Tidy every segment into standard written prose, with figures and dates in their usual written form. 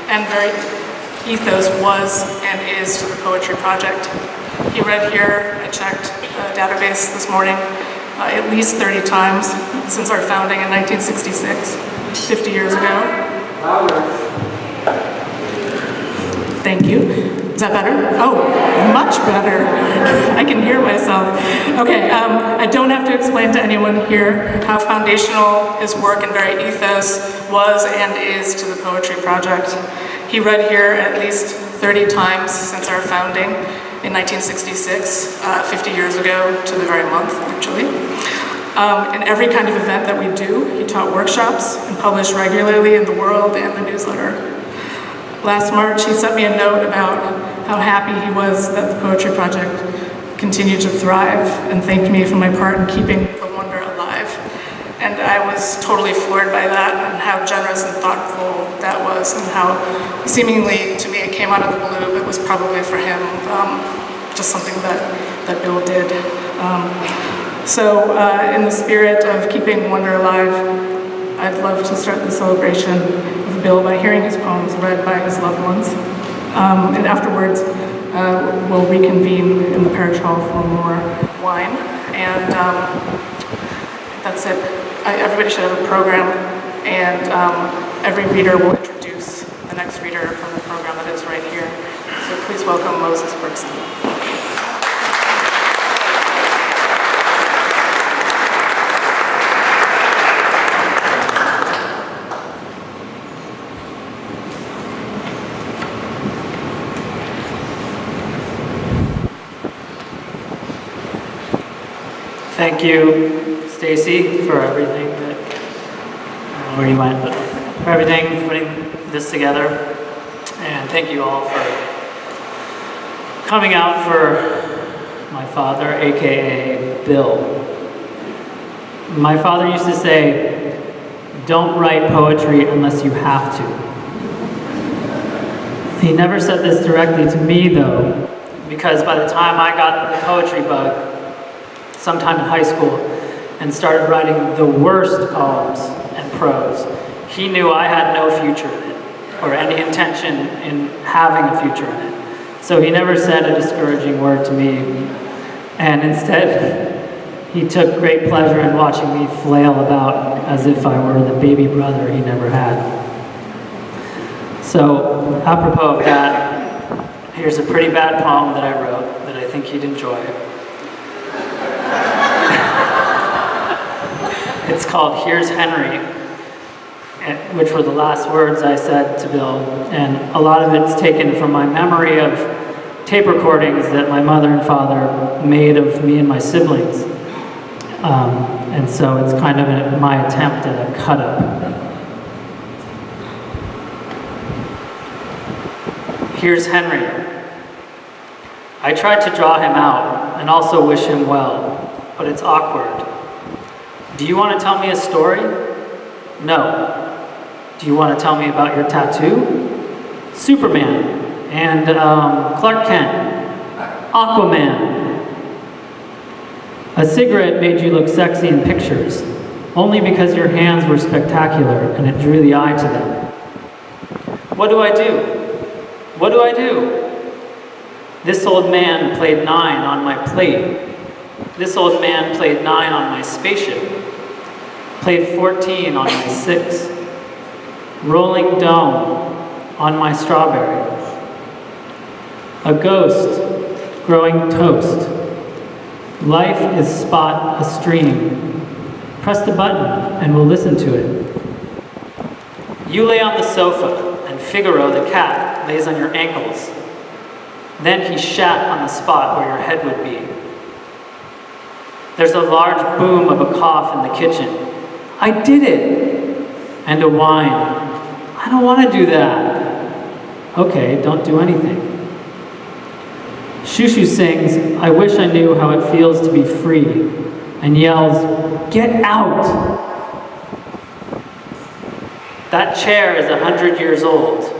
and very ethos was and is to the Poetry Project. He read here, I checked the database this morning, at least 30 times since our founding in 1966, 50 years ago. Thank you. Is that better? Oh, much better. I can hear myself. Okay, I don't have to explain to anyone here how foundational his work and very ethos was and is to the Poetry Project. He read here at least 30 times since our founding in 1966, 50 years ago to the very month, actually. In every kind of event that we do, he taught workshops and published regularly in The World and the newsletter. Last March, he sent me a note about how happy he was that the Poetry Project continued to thrive and thanked me for my part in keeping the wonder alive. And I was totally floored by that and how generous and thoughtful that was and how seemingly to me it came out of the blue, but was probably for him just something that Bill did. So in the spirit of keeping wonder alive, I'd love to start the celebration of Bill by hearing his poems read by his loved ones. And afterwards, we'll reconvene in the parish hall for more wine. And that's it. Everybody should have a program, and every reader will introduce the next reader from the program that is right here. So please welcome Moses Berkson. Thank you, Stacy, for everything that, I don't know where you went, but for everything, putting this together. And thank you all for coming out for my father, AKA Bill. My father used to say, don't write poetry unless you have to. He never said this directly to me though, because by the time I got the poetry bug, sometime in high school, and started writing the worst poems and prose, he knew I had no future in it, or any intention in having a future in it. So he never said a discouraging word to me, and instead, he took great pleasure in watching me flail about as if I were the baby brother he never had. So, apropos of that, here's a pretty bad poem that I wrote that I think he'd enjoy. It's called Here's Henry, which were the last words I said to Bill, and a lot of it's taken from my memory of tape recordings that my mother and father made of me and my siblings. And so it's kind of my attempt at a cut-up. Here's Henry. I tried to draw him out and also wish him well, but it's awkward. Do you want to tell me a story? No. Do you want to tell me about your tattoo? Superman and Clark Kent, Aquaman. A cigarette made you look sexy in pictures, only because your hands were spectacular and it drew the eye to them. What do I do? What do I do? This old man played 9 on my plate. This old man played 9 on my spaceship. Played 14 on my 6. Rolling dome on my strawberry. A ghost growing toast. Life is spot a stream. Press the button and we'll listen to it. You lay on the sofa and Figaro the cat lays on your ankles. Then he shat on the spot where your head would be. There's a large boom of a cough in the kitchen. I did it! And a whine. I don't want to do that. Okay, don't do anything. Shushu sings, I wish I knew how it feels to be free, and yells, get out! That chair is 100 years old.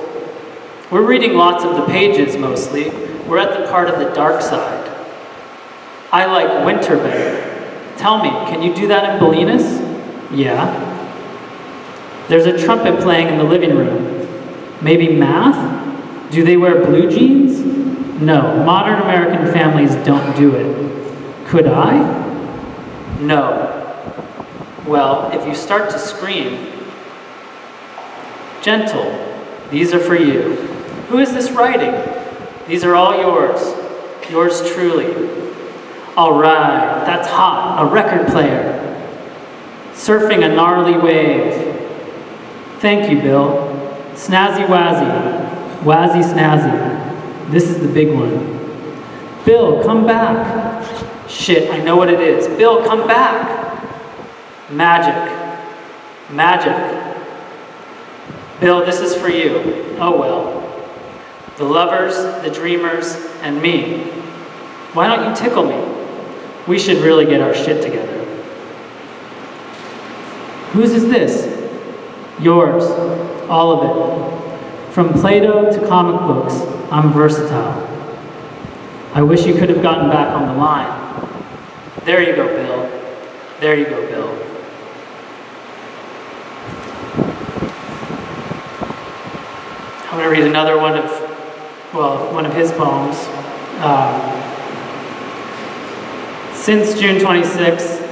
We're reading lots of the pages mostly. We're at the part of the dark side. I like winter better. Tell me, can you do that in Bolinas? Yeah. There's a trumpet playing in the living room. Maybe math? Do they wear blue jeans? No, modern American families don't do it. Could I? No. Well, if you start to scream, gentle, these are for you. Who is this writing? These are all yours. Yours truly. All right, that's hot, a record player. Surfing a gnarly wave. Thank you, Bill. Snazzy wazzy. Wazzy snazzy. This is the big one. Bill, come back. Shit, I know what it is. Bill, come back. Magic. Magic. Bill, this is for you. Oh well. The lovers, the dreamers, and me. Why don't you tickle me? We should really get our shit together. Whose is this? Yours. All of it. From Plato to comic books, I'm versatile. I wish you could have gotten back on the line. There you go, Bill. There you go, Bill. I'm going to read another one of his poems. Since June 26th,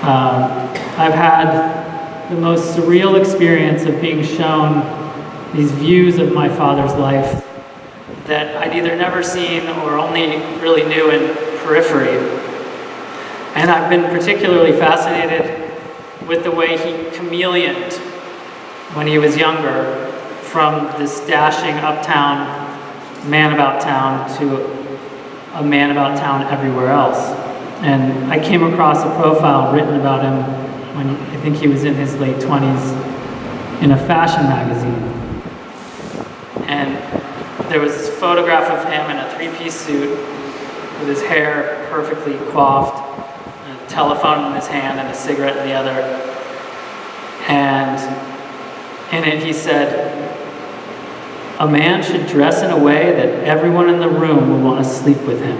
I've had the most surreal experience of being shown these views of my father's life that I'd either never seen or only really knew in periphery. And I've been particularly fascinated with the way he chameleoned when he was younger from this dashing uptown man about town to a man about town everywhere else. And I came across a profile written about him when I think he was in his late 20s in a fashion magazine. And there was this photograph of him in a three-piece suit with his hair perfectly coiffed, a telephone in his hand and a cigarette in the other. And in it he said, "A man should dress in a way that everyone in the room will want to sleep with him."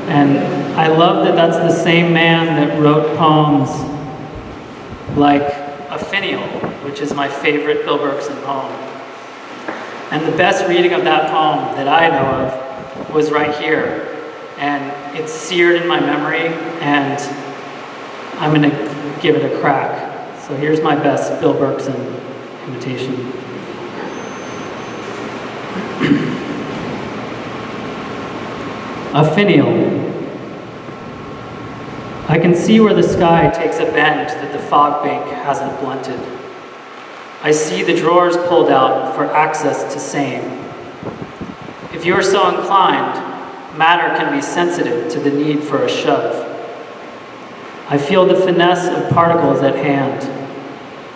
And I love that that's the same man that wrote poems like A Finial, which is my favorite Bill Berkson poem. And the best reading of that poem that I know of was right here. And it's seared in my memory, and I'm going to give it a crack. So here's my best Bill Berkson imitation. A Finial. I can see where the sky takes a bend that the fog bank hasn't blunted. I see the drawers pulled out for access to same. If you are so inclined, matter can be sensitive to the need for a shove. I feel the finesse of particles at hand.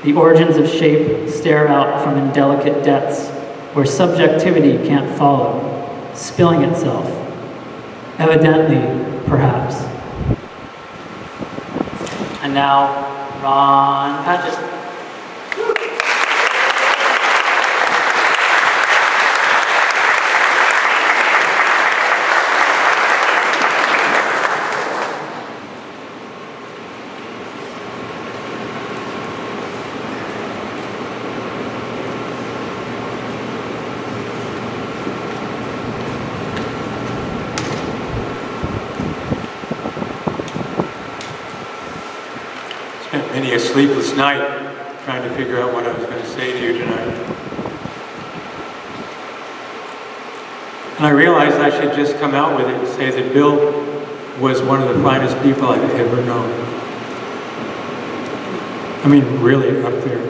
The origins of shape stare out from indelicate depths where subjectivity can't follow, spilling itself. Evidently, perhaps. And now, Ron Padgett. Many a sleepless night trying to figure out what I was going to say to you tonight. And I realized I should just come out with it and say that Bill was one of the finest people I've ever known. I mean, really up there.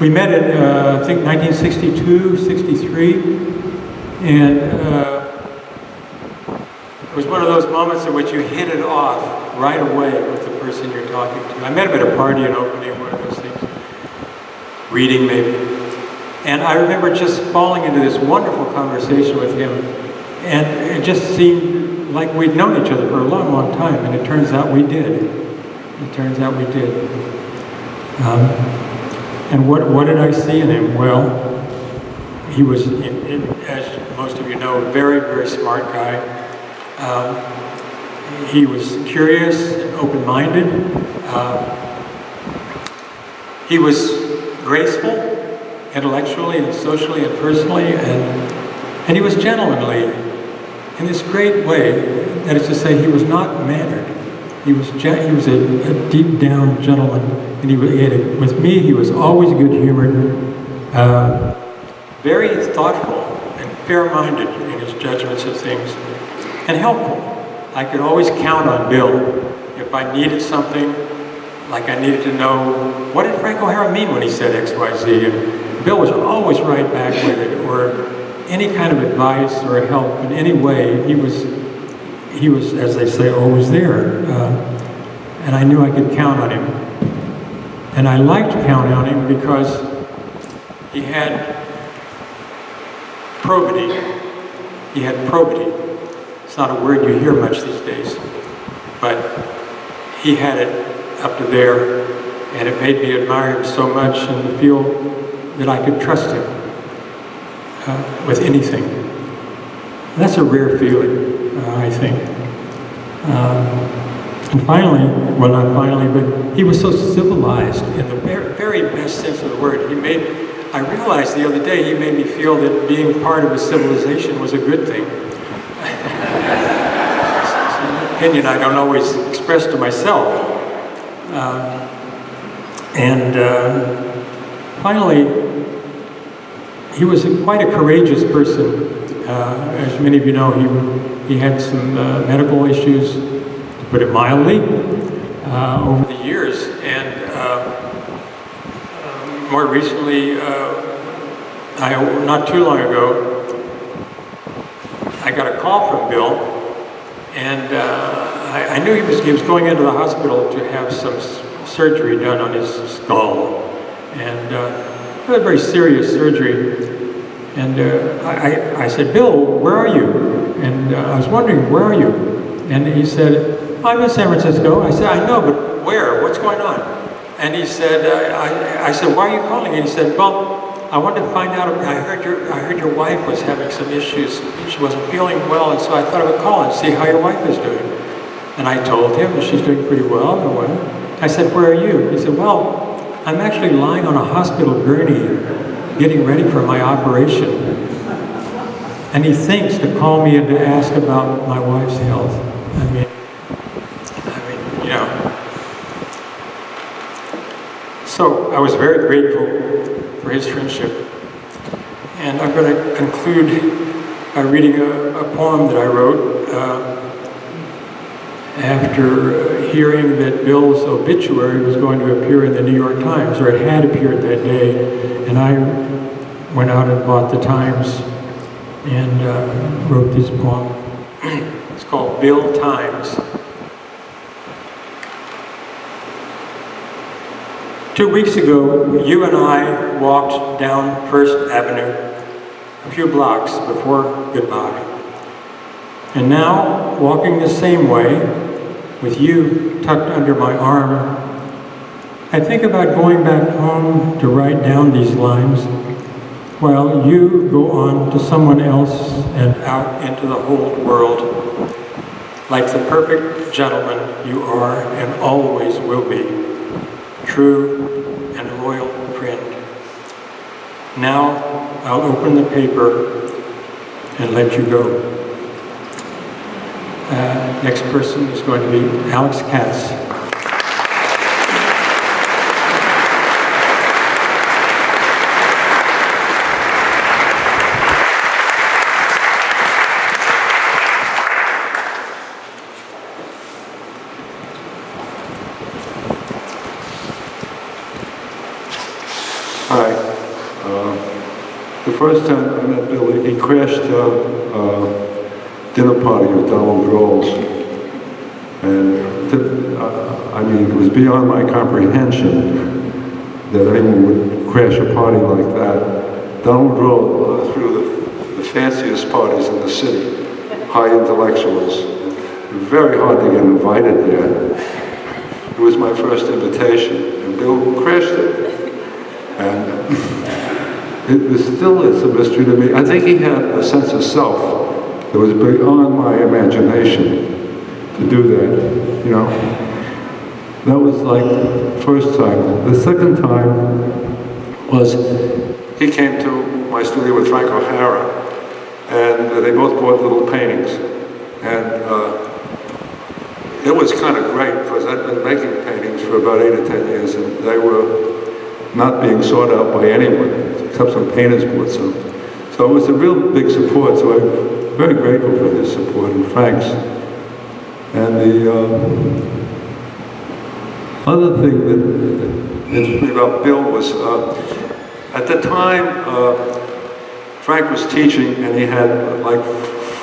We met in, I think, 1962, 63, and it was one of those moments in which you hit it off right away with the person you're talking to. I met him at a party, an opening, one of those things, reading maybe. And I remember just falling into this wonderful conversation with him, and it just seemed like we'd known each other for a long, long time, and it turns out we did. It turns out we did. And what did I see in him? Well, he was, as most of you know, a very, very smart guy. He was curious and open-minded. He was graceful, intellectually and socially and personally, and he was gentlemanly in this great way. That is to say, he was not mannered. He was a deep-down gentleman, and with me, he was always good-humored, very thoughtful and fair-minded in his judgments of things, and helpful. I could always count on Bill if I needed something, like I needed to know, what did Frank O'Hara mean when he said X, Y, Z? And Bill was always right back with it, or any kind of advice or help in any way. He was, as they say, always there. And I knew I could count on him. And I liked counting on him because he had probity. He had probity. It's not a word you hear much these days, but he had it up to there, and it made me admire him so much and feel that I could trust him with anything. And that's a rare feeling, I think. And finally, well, not finally, but he was so civilized in the very best sense of the word. I realized the other day, he made me feel that being part of a civilization was a good thing. It's an opinion I don't always express to myself. Finally, he was quite a courageous person. As many of you know, he had some medical issues, to put it mildly, over the years. And more recently, not too long ago, I got a call from Bill, and I knew he was going into the hospital to have some surgery done on his skull, and it was a very serious surgery. And I said, Bill, where are you? And I was wondering, where are you? And he said, I'm in San Francisco. I said, I know, but where? What's going on? And he said, I said, why are you calling? And he said, well, I wanted to find out. I heard your wife was having some issues. She wasn't feeling well, and so I thought I would call and see how your wife is doing. And I told him that she's doing pretty well. I said, where are you? He said, well, I'm actually lying on a hospital gurney, getting ready for my operation. And he thinks to call me and to ask about my wife's health. I mean, you know. So I was very grateful for his friendship. And I'm going to conclude by reading a poem that I wrote after hearing that Bill's obituary was going to appear in the New York Times, or it had appeared that day. And I went out and bought the Times and wrote this poem. It's called Bill Times. 2 weeks ago, you and I walked down First Avenue a few blocks before goodbye. And now, walking the same way, with you tucked under my arm, I think about going back home to write down these lines while you go on to someone else and out into the whole world, like the perfect gentleman you are and always will be, true and loyal friend. Now I'll open the paper and let you go. Next person is going to be Alex Katz. Hi. The first time I met Billy, he crashed a dinner party with Donald Grohl's. And I mean, it was beyond my comprehension that anyone would crash a party like that. Donald Grohl threw the fanciest parties in the city, high intellectuals. Very hard to get invited there. It was my first invitation, and Bill crashed it. And it still is a mystery to me. I think he had a sense of self that was beyond my imagination. to do that, you know. That was like the first time. The second time was he came to my studio with Frank O'Hara, and they both bought little paintings. And it was kind of great because I'd been making paintings for about 8 or 10 years, and they were not being sought out by anyone, except some painters bought some. So it was a real big support, so I'm very grateful for his support and Frank's. And the other thing that interested me about Bill was, at the time, Frank was teaching, and he had like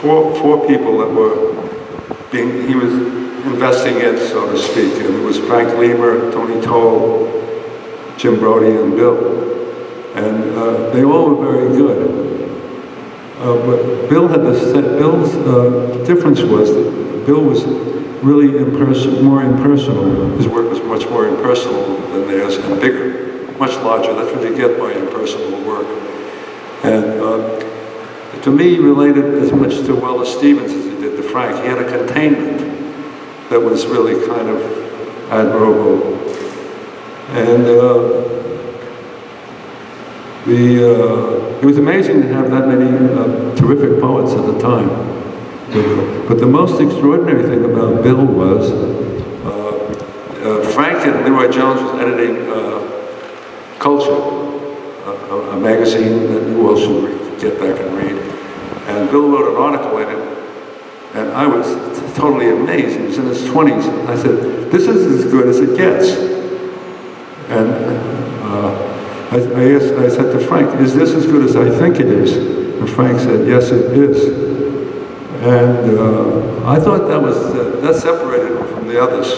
four people that were he was investing in, so to speak. And it was Frank Leamer, Tony Toll, Jim Brody, and Bill. And they all were very good. But Bill had Bill's difference was that Bill was really more impersonal. His work was much more impersonal than theirs, and bigger, much larger. That's what you get by impersonal work. And to me, he related as much to Wallace Stevens as he did to Frank. He had a containment that was really kind of admirable. And it was amazing to have that many terrific poets at the time. But the most extraordinary thing about Bill was Frank and Leroy Jones was editing Culture, a magazine that you all should get back and read. And Bill wrote an article in it, and I was totally amazed. He was in his 20s. And I said, "This is as good as it gets." And I said to Frank, "Is this as good as I think it is?" And Frank said, "Yes, it is." And I thought that separated him from the others.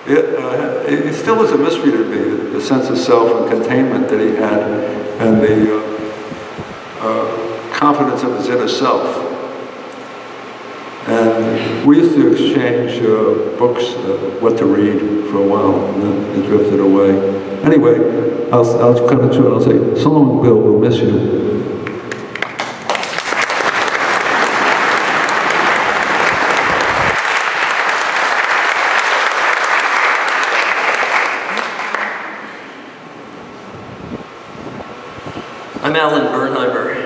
It still is a mystery to me, the sense of self and containment that he had, and the confidence of his inner self. And we used to exchange books, what to read for a while, and then it drifted away. Anyway, I'll cut it short. I'll say, "So long, Bill, we'll miss you." I'm Alan Bernheimer.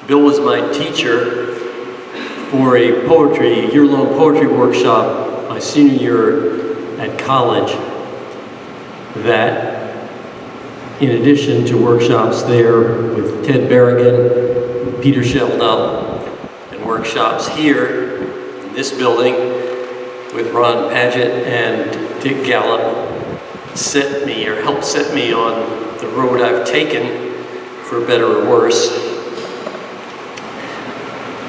Bill was my teacher for a year-long poetry workshop my senior year at college. That, in addition to workshops there with Ted Berrigan, Peter Sheldon, and workshops here in this building with Ron Padgett and Dick Gallup, helped set me on the road I've taken, for better or worse.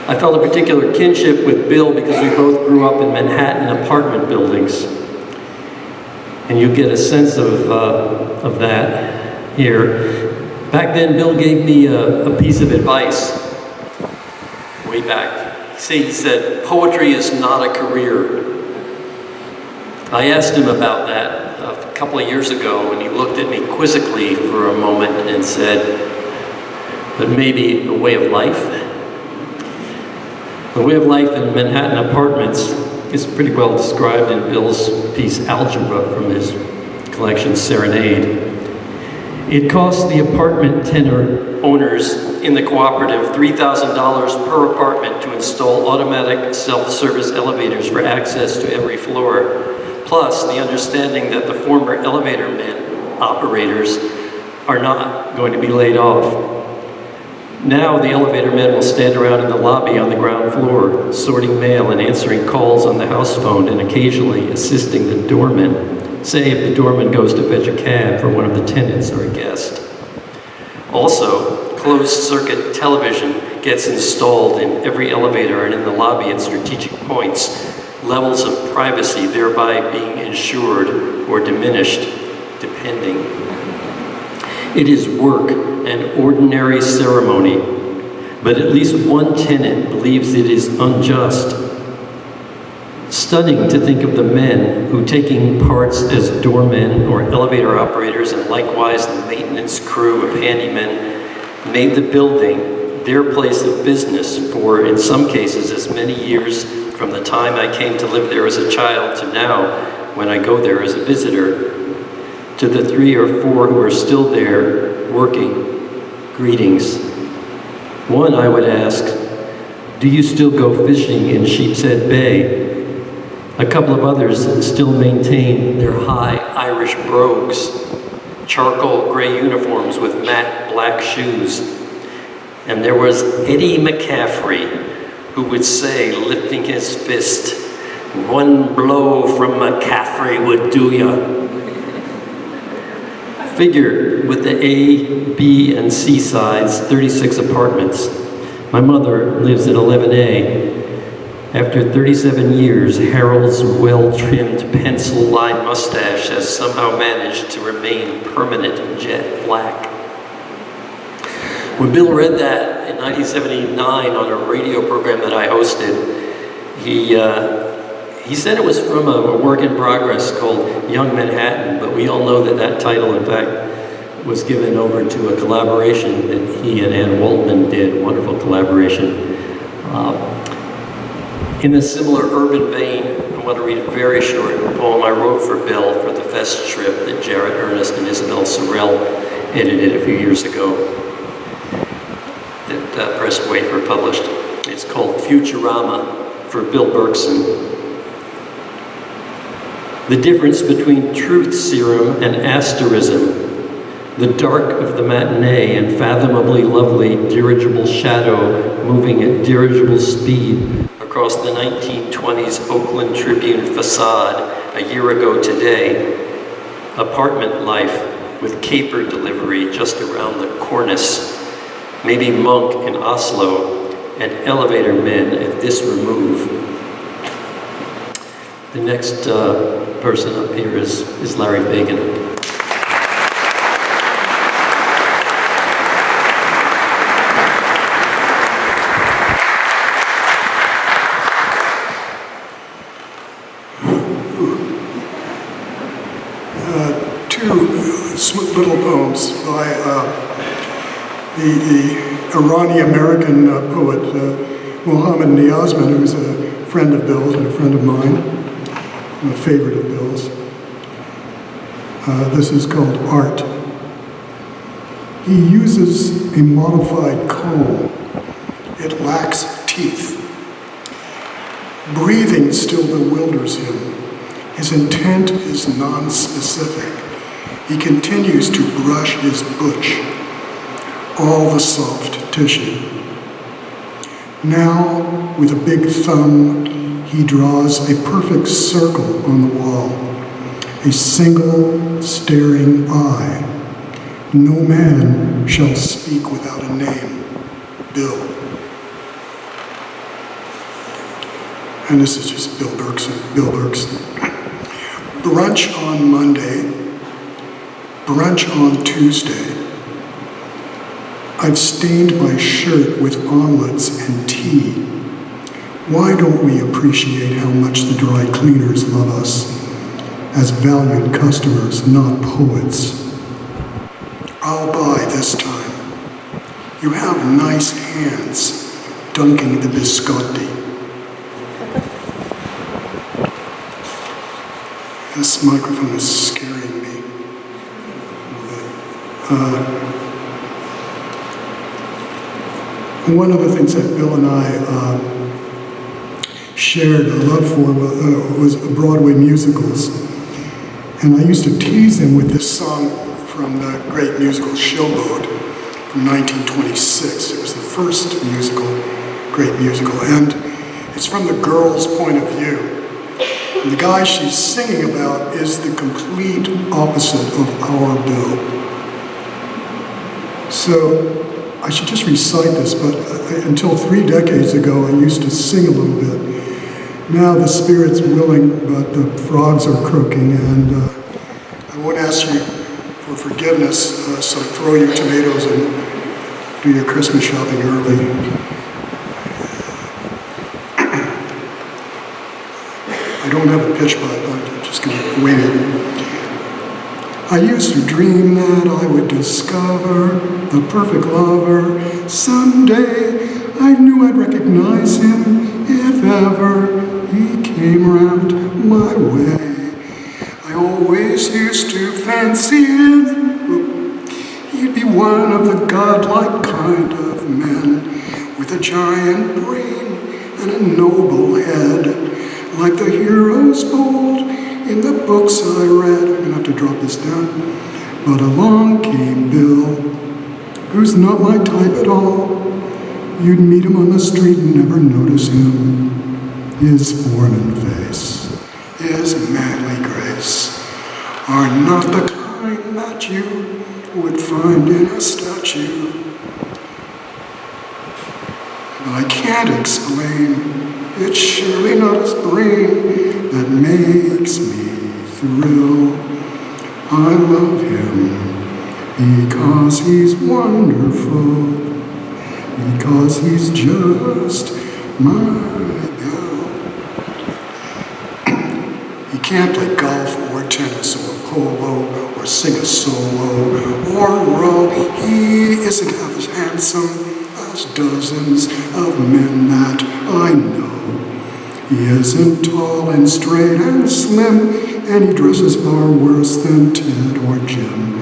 I felt a particular kinship with Bill because we both grew up in Manhattan apartment buildings. And you get a sense of that here. Back then, Bill gave me a piece of advice way back. He said, "Poetry is not a career." I asked him about that a couple of years ago, and he looked at me quizzically for a moment and said, "But maybe a way of life?" The way of life in Manhattan apartments is pretty well described in Bill's piece Algebra from his collection Serenade. It costs the apartment tenant owners in the cooperative $3,000 per apartment to install automatic self-service elevators for access to every floor, plus the understanding that the former elevator men, operators, are not going to be laid off. Now the elevator men will stand around in the lobby on the ground floor, sorting mail and answering calls on the house phone and occasionally assisting the doorman. Say if the doorman goes to fetch a cab for one of the tenants or a guest. Also, closed-circuit television gets installed in every elevator and in the lobby at strategic points, levels of privacy thereby being ensured or diminished, depending. It is work, an ordinary ceremony, but at least one tenant believes it is unjust. Stunning to think of the men who, taking parts as doormen or elevator operators and likewise the maintenance crew of handymen, made the building their place of business for, in some cases, as many years from the time I came to live there as a child to now when I go there as a visitor. To the 3 or 4 who are still there working, greetings. One I would ask, do you still go fishing in Sheepshead Bay? A couple of others still maintain their high Irish brogues, charcoal gray uniforms with matte black shoes. And there was Eddie McCaffrey, who would say, lifting his fist, "One blow from McCaffrey would do ya." Figure with the A, B, and C sides, 36 apartments. My mother lives in 11A. After 37 years, Harold's well-trimmed pencil-lined mustache has somehow managed to remain permanent jet black. When Bill read that in 1979 on a radio program that I hosted, he said it was from a work in progress called Young Manhattan, but we all know that that title, in fact, was given over to a collaboration that he and Ann Waldman did, a wonderful collaboration. In a similar urban vein, I want to read a very short poem I wrote for Bill for the Fest trip that Jarrett, Earnest, and Isabel Sorrell edited a few years ago, that Press Wafer published. It's called Futurama for Bill Berkson. The difference between truth serum and asterism, the dark of the matinee and fathomably lovely dirigible shadow moving at dirigible speed across the 1920s Oakland Tribune facade a year ago today. Apartment life with caper delivery just around the cornice. Maybe Monk in Oslo and elevator men at this remove. The next person up here is Larry Fagin. Little poems by the Iranian-American poet Mohammad Niazman, who's a friend of Bill's and a friend of mine, and a favorite of Bill's. This is called Art. He uses a modified comb. It lacks teeth. Breathing still bewilders him. His intent is non-specific. He continues to brush his butch, all the soft tissue. Now, with a big thumb, he draws a perfect circle on the wall, a single staring eye. No man shall speak without a name, Bill. And this is just Bill Berkson. Brunch on Monday, brunch on Tuesday. I've stained my shirt with omelets and tea. Why don't we appreciate how much the dry cleaners love us as valued customers, not poets? I'll buy this time. You have nice hands dunking the biscotti. This microphone is scaring me. One of the things that Bill and I shared a love for was Broadway musicals. And I used to tease him with this song from the great musical Showboat from 1926. It was the first great musical, and it's from the girl's point of view. And the guy she's singing about is the complete opposite of our Bill. So I should just recite this, but until 3 decades ago, I used to sing a little bit. Now the spirit's willing, but the frogs are croaking, and I won't ask you for forgiveness, so throw your tomatoes and do your Christmas shopping early. I don't have a pitch pipe, I'm just going to wing it. I used to dream that I would discover the perfect lover. Someday I knew I'd recognize him if ever he came around my way. I always used to fancy him. He'd be one of the godlike kind of men with a giant brain and a noble head, like the heroes bold in the books I read. I'm gonna have to drop this down. But along came Bill, who's not my type at all. You'd meet him on the street and never notice him. His form and face, his manly grace, are not the kind that you would find in a statue. I can't explain, it's surely not his brain that makes me thrill. I love him because he's wonderful, because he's just my Bill. He can't play golf or tennis or polo or sing a solo or row. He isn't half as handsome as dozens of men that I know. He isn't tall and straight and slim, and he dresses far worse than Ted or Jim.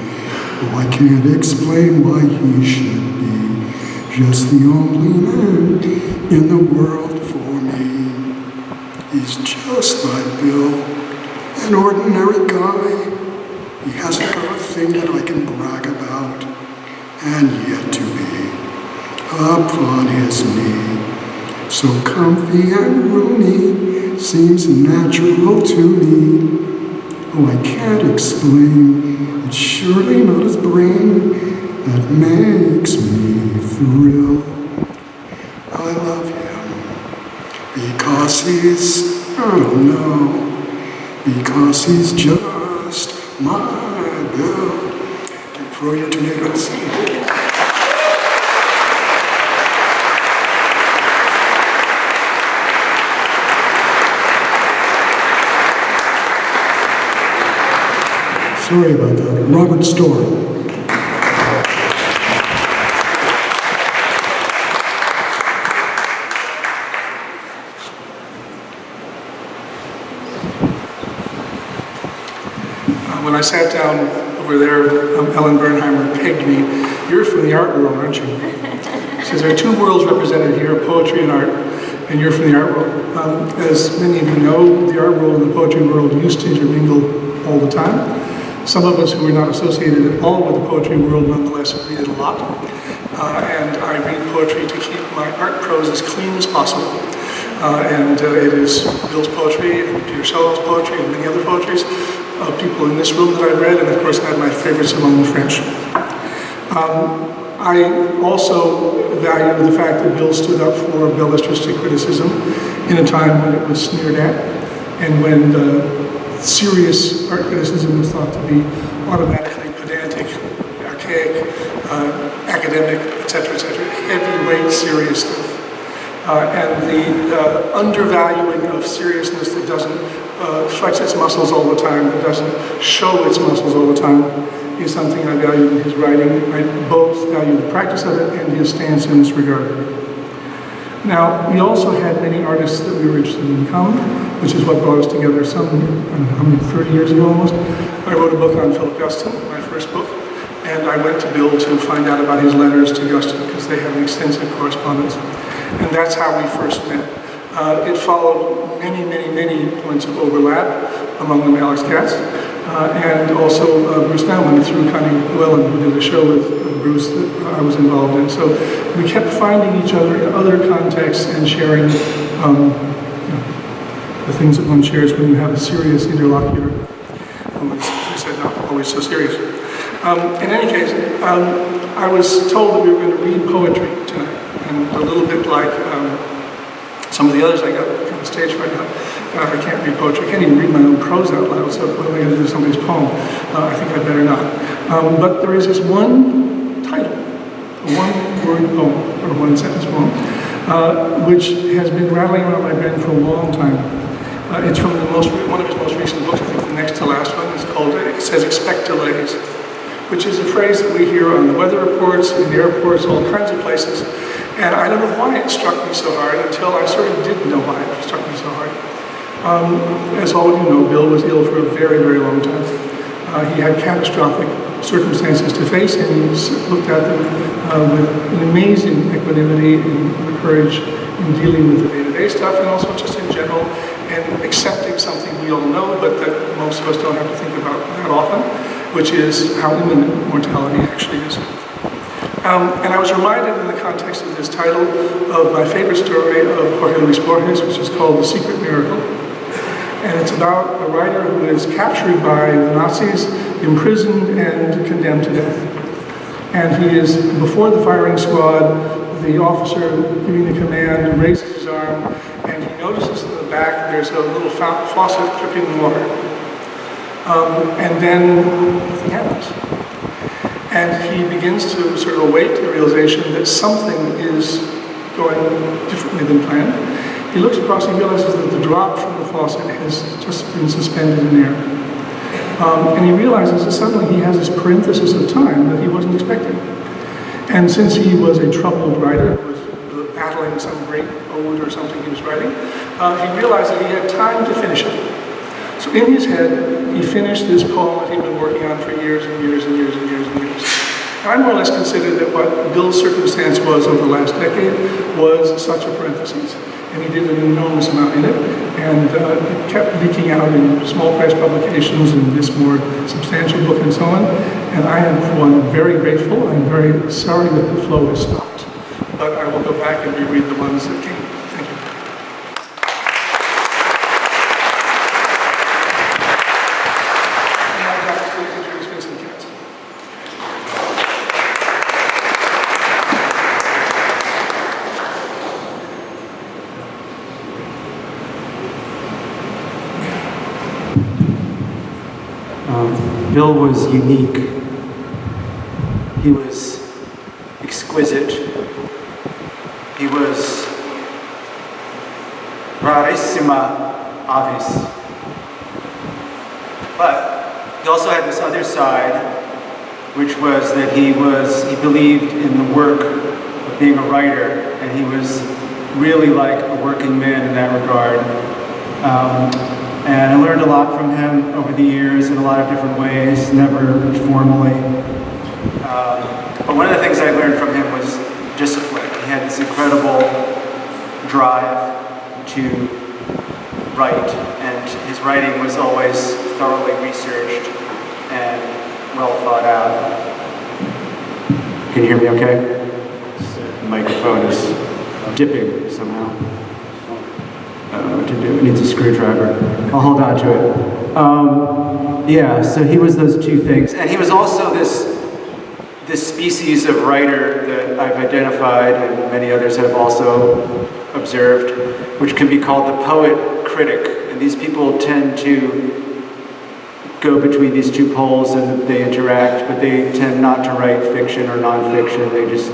Oh, I can't explain why he should be just the only man in the world for me. He's just like Bill, an ordinary guy. He hasn't got a thing that I can brag about, and yet to be upon his knee, so comfy and roomy, seems natural to me. Oh, I can't explain, it's surely not his brain that makes me thrill. I love him because he's, I don't know, because he's just my Bill. Don't throw your tomatoes. Sorry about that. Robert Storr. When I sat down over there, Ellen Bernheimer pegged me. You're from the art world, aren't you? She says, there are two worlds represented here, poetry and art, and you're from the art world. As many of you know, the art world and the poetry world used to intermingle all the time. Some of us who are not associated at all with the poetry world nonetheless read it a lot. And I read poetry to keep my art prose as clean as possible. And it is Bill's poetry and Peter Shelley's poetry and many other poetries of people in this room that I read, and of course I have my favorites among the French. I also value the fact that Bill stood up for belletristic criticism in a time when it was sneered at, and when serious art criticism was thought to be automatically pedantic, archaic, academic, etc., heavyweight serious stuff. And the undervaluing of seriousness that doesn't flex its muscles all the time, that doesn't show its muscles all the time, is something I value in his writing. I both value the practice of it and his stance in this regard. Now, we also had many artists that we were interested in common, which is what brought us together some, I don't know, 30 years ago almost. I wrote a book on Philip Guston, my first book, and I went to Bill to find out about his letters to Guston because they have an extensive correspondence. And that's how we first met. It followed many points of overlap, among them Alex Katz, and also Bruce Nauman through Connie Llewellyn, who did a show with Bruce that I was involved in. So we kept finding each other in other contexts and sharing the things that one shares when you have a serious interlocutor who is, as I said, not always so serious. In any case, I was told that we were going to read poetry tonight, and a little bit like some of the others I got on the stage right now. God, I can't read poetry. I can't even read my own prose out loud, so what am I going to do with somebody's poem? I think I'd better not. But there is this one title, a one-word poem, or one-sentence poem, which has been rattling around my brain for a long time. It's from one of his most recent books, I think the next to last one. It's called it says expect delays, which is a phrase that we hear on the weather reports, in airports, all kinds of places. And I don't know why it struck me so hard until I sort of did know why it struck me so hard. As all of you know, Bill was ill for a very, very long time. He had catastrophic circumstances to face, and he looked at them with an amazing equanimity and courage in dealing with the day-to-day stuff, and also just in general, and accepting something we all know, but that most of us don't have to think about that often, which is how imminent mortality actually is. And I was reminded in the context of this title of my favorite story of Jorge Luis Borges, which is called The Secret Miracle. And it's about a writer who is captured by the Nazis, imprisoned, and condemned to death. And he is before the firing squad. The officer giving the command raises his arm, and he notices in the back there's a little faucet dripping water. And then nothing happens. And he begins to sort of await the realization that something is going differently than planned. He looks across and realizes that the drop from the faucet has just been suspended in air. And he realizes that suddenly he has this parenthesis of time that he wasn't expecting. And since he was a troubled writer, who was battling some great ode or something he was writing, he realized that he had time to finish it. So in his head, he finished this poem that he'd been working on for years and years and years and years and years. And I more or less consider that what Bill's circumstance was over the last decade was such a parenthesis. And he did an enormous amount in it, and it kept leaking out in small press publications and this more substantial book and so on. And I am, for one, very grateful. I'm very sorry that the flow has stopped. But I will go back and reread the ones that came. Thank you. And I'd like to introduce Vincent Katz. Bill was unique. He was exquisite. He was rarissima avis. But he also had this other side, which was that he believed in the work of being a writer, and he was really like a working man in that regard. And I learned a lot from him over the years in a lot of different ways, never formally. But one of the things I learned from him was discipline. He had this incredible drive to write, and his writing was always thoroughly researched and well thought out. Can you hear me okay? The microphone is dipping somehow. I don't know what to do. It needs a screwdriver. I'll hold on to it. Yeah, so he was those two things. And he was also this species of writer that I've identified, and many others have also observed, which can be called the poet-critic. And these people tend to go between these two poles and they interact, but they tend not to write fiction or nonfiction. They just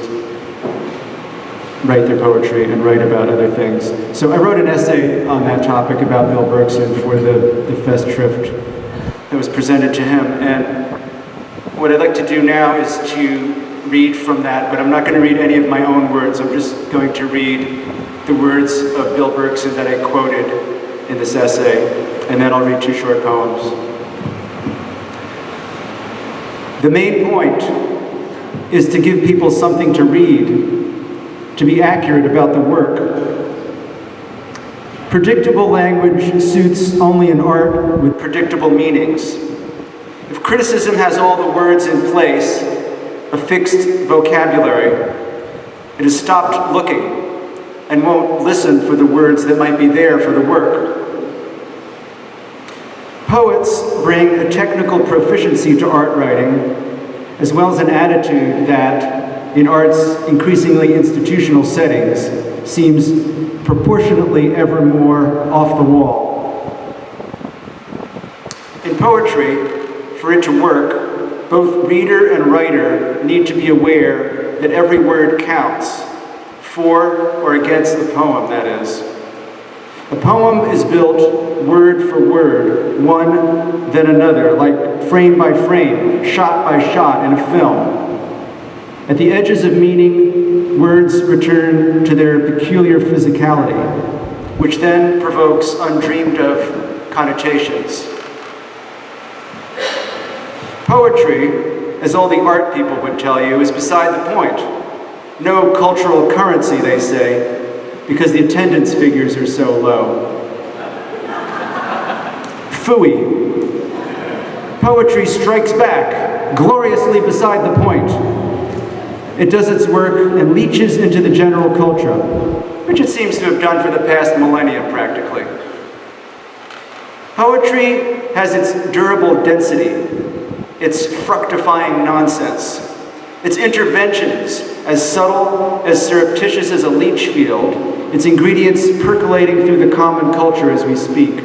write their poetry and write about other things. So I wrote an essay on that topic about Bill Berkson for the Festschrift that was presented to him. And what I'd like to do now is to read from that, but I'm not going to read any of my own words. I'm just going to read the words of Bill Berkson that I quoted in this essay, and then I'll read two short poems. The main point is to give people something to read, to be accurate about the work. Predictable language suits only an art with predictable meanings. If criticism has all the words in place, a fixed vocabulary, it has stopped looking and won't listen for the words that might be there for the work. Poets bring a technical proficiency to art writing, as well as an attitude that, in art's increasingly institutional settings, seems proportionately ever more off the wall. In poetry, for it to work, both reader and writer need to be aware that every word counts, for or against the poem, that is. A poem is built word for word, one then another, like frame by frame, shot by shot in a film. At the edges of meaning, words return to their peculiar physicality, which then provokes undreamed of connotations. Poetry, as all the art people would tell you, is beside the point. No cultural currency, they say, because the attendance figures are so low. Phooey. Poetry strikes back, gloriously beside the point. It does its work and leaches into the general culture, which it seems to have done for the past millennium, practically. Poetry has its durable density, its fructifying nonsense, its interventions as subtle, as surreptitious as a leach field, its ingredients percolating through the common culture as we speak.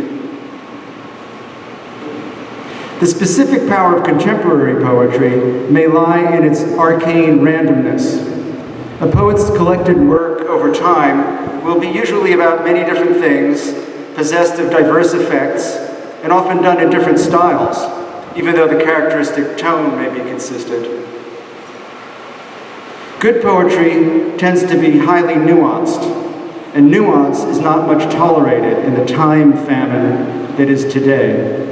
The specific power of contemporary poetry may lie in its arcane randomness. A poet's collected work over time will be usually about many different things, possessed of diverse effects, and often done in different styles, even though the characteristic tone may be consistent. Good poetry tends to be highly nuanced, and nuance is not much tolerated in the time famine that is today.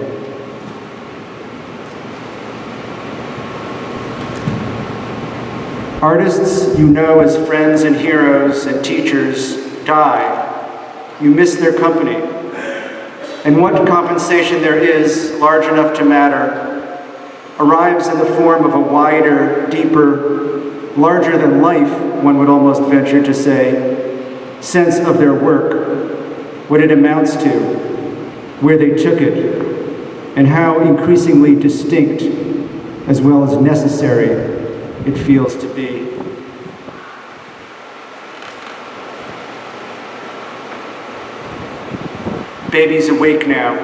Artists you know as friends and heroes and teachers die. You miss their company. And what compensation there is, large enough to matter, arrives in the form of a wider, deeper, larger than life, one would almost venture to say, sense of their work, what it amounts to, where they took it, and how increasingly distinct, as well as necessary, it feels to be. Baby's awake now.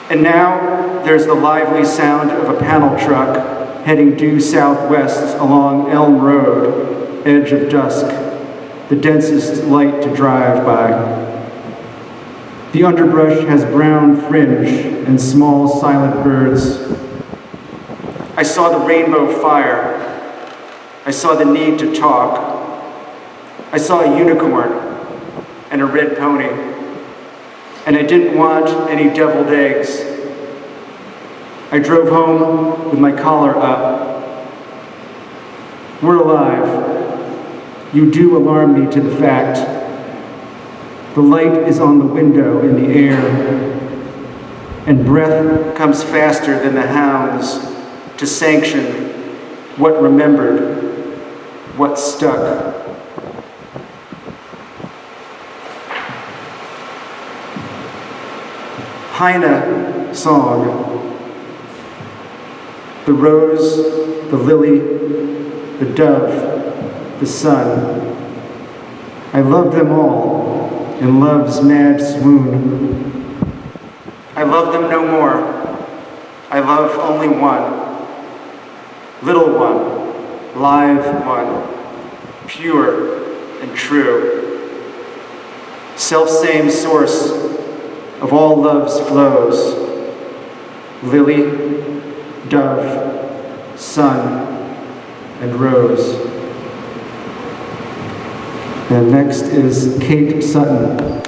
And now there's the lively sound of a panel truck heading due southwest along Elm Road, edge of dusk, the densest light to drive by. The underbrush has brown fringe and small silent birds. I saw the rainbow fire. I saw the need to talk. I saw a unicorn and a red pony. And I didn't want any deviled eggs. I drove home with my collar up. We're alive. You do alarm me to the fact. The light is on the window in the air, and breath comes faster than the hounds to sanction what remembered, what stuck. Heine song. The rose, the lily, the dove, the sun. I love them all in love's mad swoon. I love them no more. I love only one. Little one, live one, pure and true. Self-same source of all love's flows. Lily, dove, sun, and rose. And next is Kate Sutton.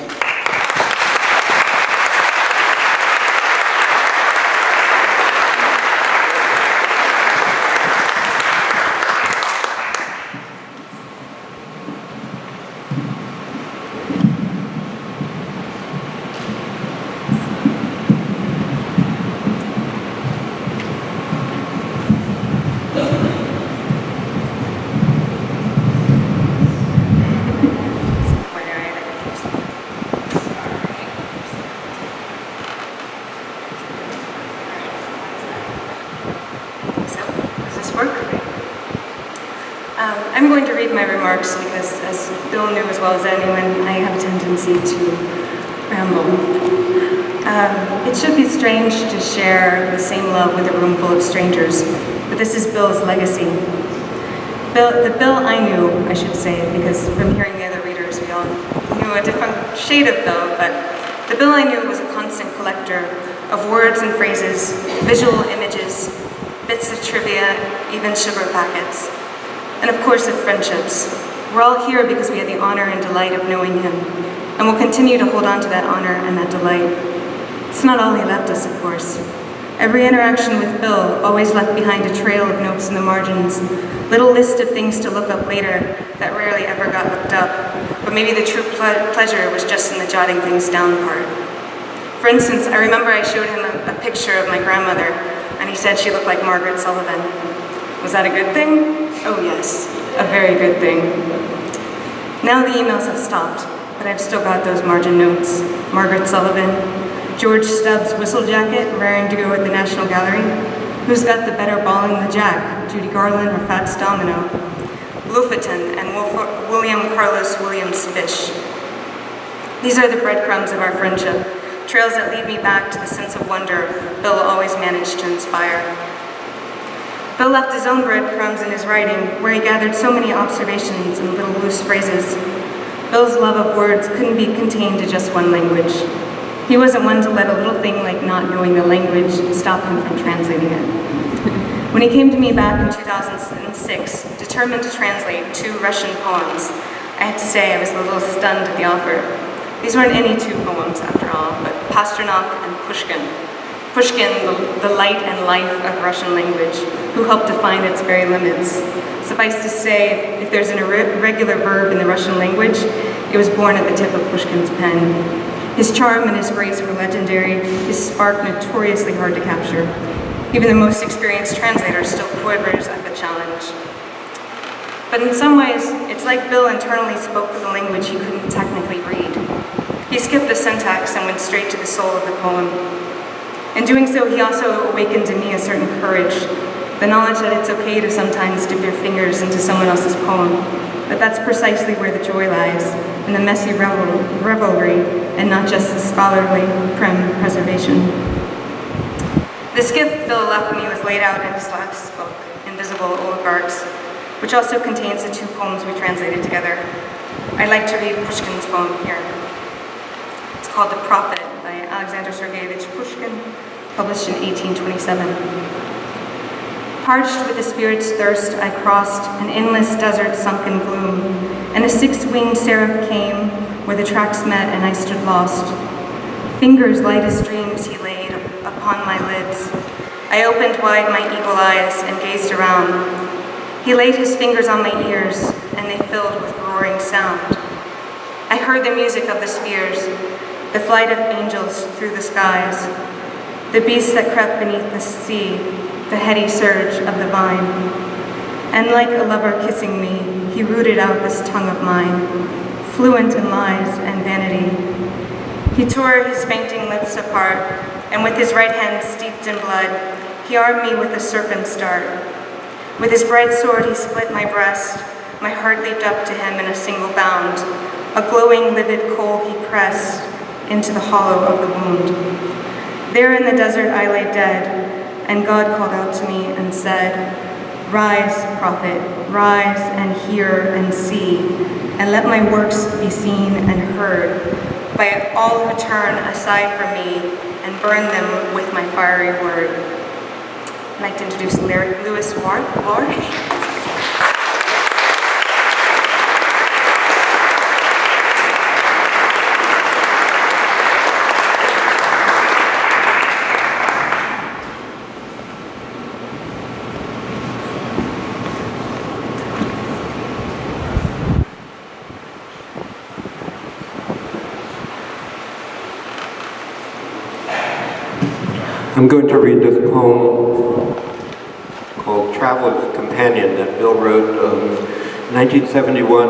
I'm going to read my remarks because, as Bill knew as well as anyone, I have a tendency to ramble. It should be strange to share the same love with a room full of strangers, but this is Bill's legacy. The Bill I knew, I should say, because from hearing the other readers, we all knew knew a different shade of Bill, but the Bill I knew was a constant collector of words and phrases, visual images, bits of trivia, even sugar packets, and of course of friendships. We're all here because we had the honor and delight of knowing him, and we'll continue to hold on to that honor and that delight. It's not all he left us, of course. Every interaction with Bill always left behind a trail of notes in the margins, little list of things to look up later that rarely ever got looked up, but maybe the true pleasure was just in the jotting things down part. For instance, I remember I showed him a picture of my grandmother, and he said she looked like Margaret Sullivan. Was that a good thing? Oh yes, a very good thing. Now the emails have stopped, but I've still got those margin notes. Margaret Sullivan, George Stubbs' whistle jacket, raring to go at the National Gallery. Who's got the better ball in the jack, Judy Garland or Fats Domino? Lofoten and William Carlos Williams Fish. These are the breadcrumbs of our friendship, trails that lead me back to the sense of wonder Bill always managed to inspire. Bill left his own breadcrumbs in his writing, where he gathered so many observations and little loose phrases. Bill's love of words couldn't be contained to just one language. He wasn't one to let a little thing like not knowing the language stop him from translating it. When he came to me back in 2006, determined to translate 2 Russian poems, I have to say I was a little stunned at the offer. These weren't any 2 poems, after all, but Pasternak and Pushkin. Pushkin, the light and life of Russian language, who helped define its very limits. Suffice to say, if there's an irregular verb in the Russian language, it was born at the tip of Pushkin's pen. His charm and his grace were legendary, his spark notoriously hard to capture. Even the most experienced translator still quivers at the challenge. But in some ways, it's like Bill internally spoke the language he couldn't technically read. He skipped the syntax and went straight to the soul of the poem. In doing so, he also awakened in me a certain courage, the knowledge that it's okay to sometimes dip your fingers into someone else's poem, but that's precisely where the joy lies, in the messy revelry, and not just the scholarly preservation. This gift Bill left me was laid out in his last book, Invisible Oligarchs, which also contains the 2 poems we translated together. I'd like to read Pushkin's poem here. It's called The Prophet by Alexander Sergeyevich Pushkin, published in 1827. Parched with the spirit's thirst, I crossed an endless desert sunk in gloom, and a 6-winged seraph came where the tracks met and I stood lost. Fingers light as dreams he laid upon my lids. I opened wide my eagle eyes and gazed around. He laid his fingers on my ears, and they filled with roaring sound. I heard the music of the spheres, the flight of angels through the skies, the beasts that crept beneath the sea, the heady surge of the vine. And like a lover kissing me, he rooted out this tongue of mine, fluent in lies and vanity. He tore his fainting lips apart, and with his right hand steeped in blood, he armed me with a serpent's dart. With his bright sword he split my breast, my heart leaped up to him in a single bound. A glowing, livid coal he pressed into the hollow of the wound. There in the desert I lay dead, and God called out to me and said, "Rise, prophet, rise and hear and see, and let my works be seen and heard by all who turn aside from me and burn them with my fiery word." I'd like to introduce Louis Warsh. I'm going to read this poem called Traveler's Companion that Bill wrote in 1971,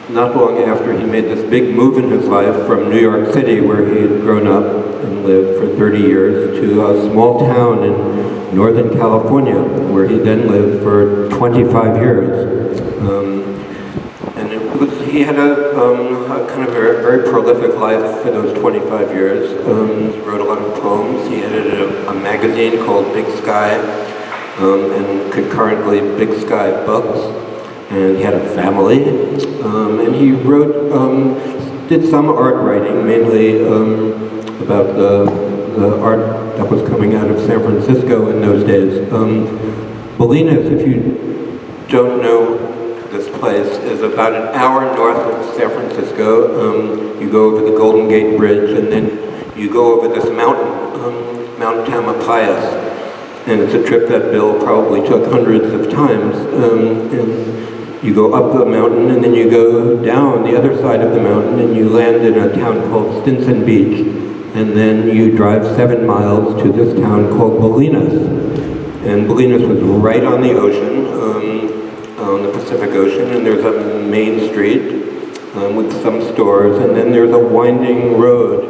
not long after he made this big move in his life from New York City, where he had grown up and lived for 30 years, to a small town in Northern California, where he then lived for 25 years. He had a kind of very prolific life for those 25 years. He wrote a lot of poems. He edited a magazine called Big Sky, and concurrently Big Sky Books. and he had a family, and he wrote, did some art writing, mainly about the art that was coming out of San Francisco in those days. Bolinas, if you don't know this place, is about an hour north of San Francisco. You go over the Golden Gate Bridge, and then you go over this mountain, Mount Tamalpais, and it's a trip that Bill probably took hundreds of times. And you go up the mountain, and then you go down the other side of the mountain, and you land in a town called Stinson Beach, and then you drive 7 miles to this town called Bolinas. And Bolinas was right on the ocean, on the Pacific Ocean, and there's a main street with some stores, and then there's a winding road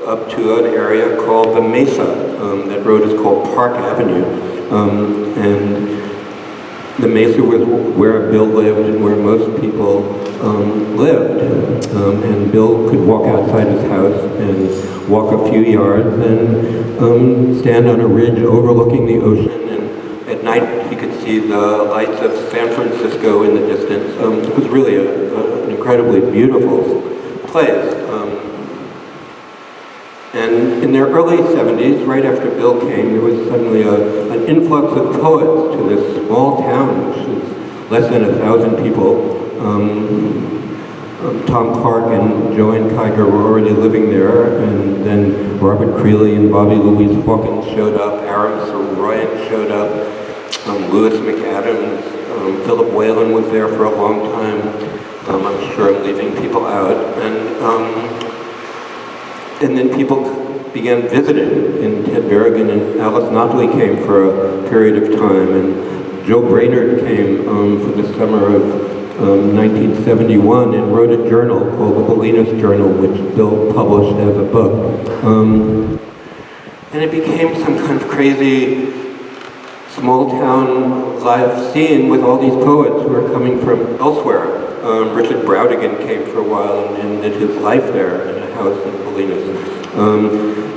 up to an area called the Mesa. That road is called Park Avenue, and the Mesa was where Bill lived and where most people lived. And Bill could walk outside his house and walk a few yards and stand on a ridge overlooking the ocean. At night, he could see the lights of San Francisco in the distance. It was really an incredibly beautiful place. And in their early 70s, right after Bill came, there was suddenly an influx of poets to this small town, which is less than 1,000 people. Tom Clark and Joanne Kiger were already living there, and then Robert Creeley and Bobby Louise Hawkins showed up, Aram Saroyan showed up, Lewis McAdams, Philip Whalen was there for a long time. I'm sure I'm leaving people out. And then people began visiting, and Ted Berrigan and Alice Notley came for a period of time, and Joe Brainerd came for the summer of 1971 and wrote a journal called the Bolinas Journal, which Bill published as a book. And it became some kind of crazy small town live scene with all these poets who were coming from elsewhere. Richard Brautigan came for a while and did his life there in a house in Bolinas.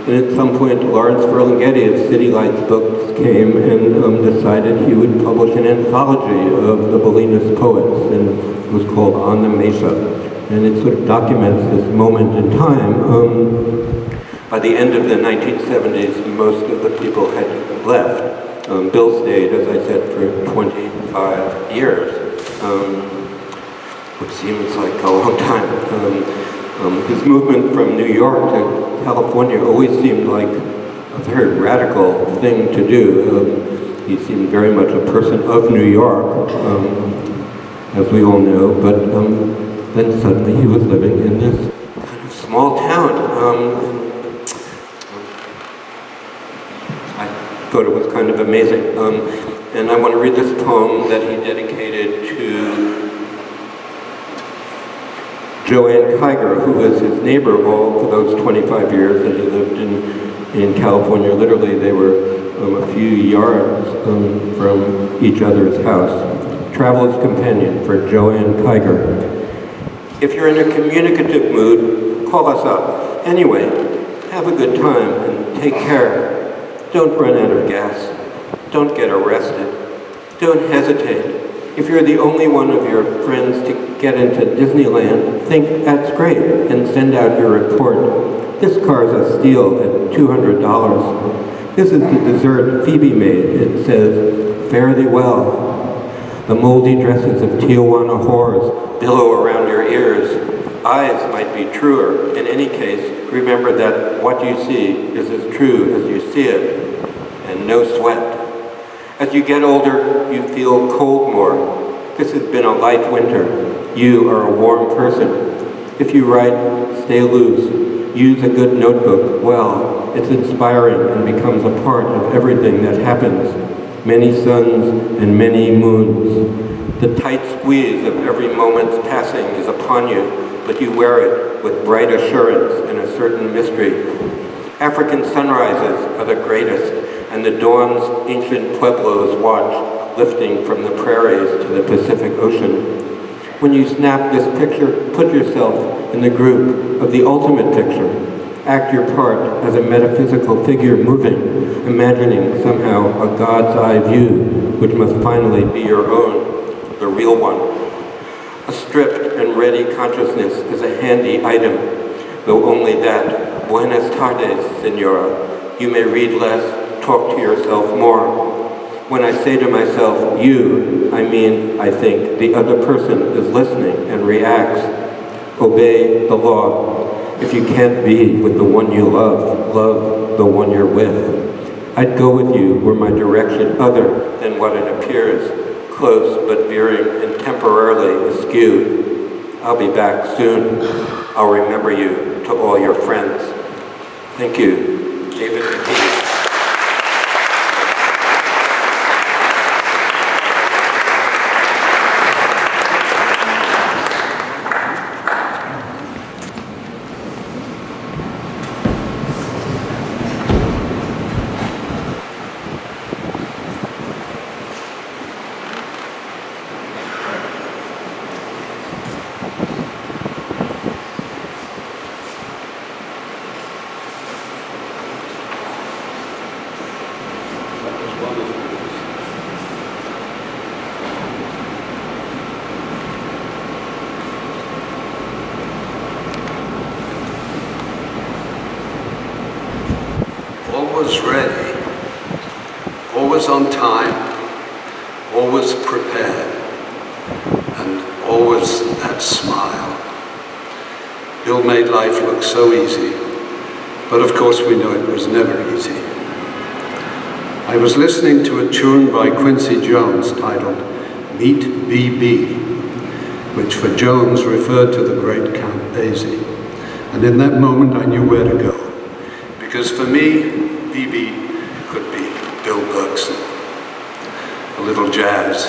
And at some point, Lawrence Ferlinghetti of City Lights Books came and decided he would publish an anthology of the Bolinas poets, and it was called On the Mesa. And it sort of documents this moment in time. By the end of the 1970s, most of the people had left. Bill stayed, as I said, for 25 years, which seems like a long time. His movement from New York to California always seemed like a very radical thing to do. He seemed very much a person of New York, as we all know, but then suddenly he was living in this kind of small town. I thought it was kind of amazing. And I want to read this poem that he dedicated to Joanne Kiger, who was his neighbor all for those 25 years that he lived in California. Literally, they were a few yards from each other's house. Traveler's Companion for Joanne Kiger. If you're in a communicative mood, call us up. Anyway, have a good time and take care. Don't run out of gas. Don't get arrested. Don't hesitate. If you're the only one of your friends to get into Disneyland, think that's great and send out your report. This car's a steal at $200. This is the dessert Phoebe made. It says, fare thee well. The moldy dresses of Tijuana whores billow around your ears. Eyes might be truer. In any case, remember that what you see is as true as you see it, and no sweat. As you get older, you feel cold more. This has been a light winter. You are a warm person. If you write, stay loose. Use a good notebook. Well, it's inspiring and becomes a part of everything that happens. Many suns and many moons. The tight squeeze of every moment's passing is upon you, but you wear it with bright assurance and a certain mystery. African sunrises are the greatest, and the dawn's ancient pueblos watch, lifting from the prairies to the Pacific Ocean. When you snap this picture, put yourself in the group of the ultimate picture. Act your part as a metaphysical figure moving, imagining somehow a God's eye view, which must finally be your own, the real one. stripped and ready consciousness is a handy item, though only that. Buenas tardes, senora. You may read less, talk to yourself more. When I say to myself, you, I mean, I think, the other person is listening and reacts. Obey the law. If you can't be with the one you love, love the one you're with. I'd go with you were my direction other than what it appears, close but veering and temporarily askew. I'll be back soon. I'll remember you to all your friends. Thank you, David McKee. Always ready, always on time, always prepared, and always that smile. Bill made life look so easy, but of course we know it was never easy. I was listening to a tune by Quincy Jones titled Meet B.B., which for Jones referred to the great Count Basie. And in that moment I knew where to go. Because for me, B.B. could be Bill Berkson. A little jazz,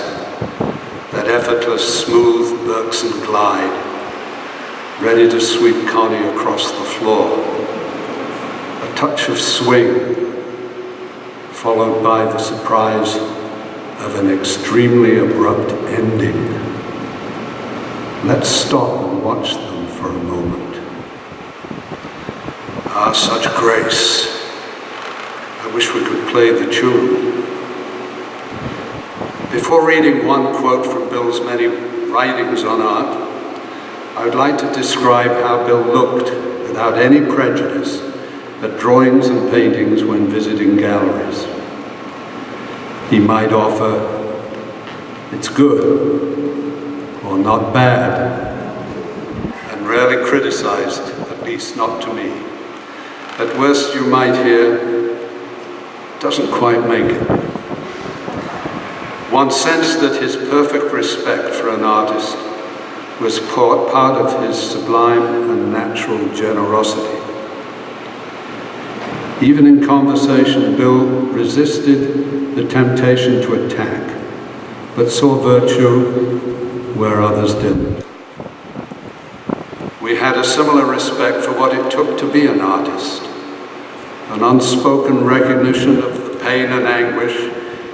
that effortless, smooth Berkson glide, ready to sweep Connie across the floor. A touch of swing, followed by the surprise of an extremely abrupt ending. Let's stop and watch them for a moment. Ah, such grace. I wish we could play the tune. Before reading one quote from Bill's many writings on art, I would like to describe how Bill looked, without any prejudice, at drawings and paintings when visiting galleries. He might offer, it's good, or not bad, and rarely criticized, at least not to me. At worst you might hear, doesn't quite make it. One sensed that his perfect respect for an artist was part of his sublime and natural generosity. Even in conversation, Bill resisted the temptation to attack, but saw virtue where others didn't. We had a similar respect for what it took to be an artist, an unspoken recognition of the pain and anguish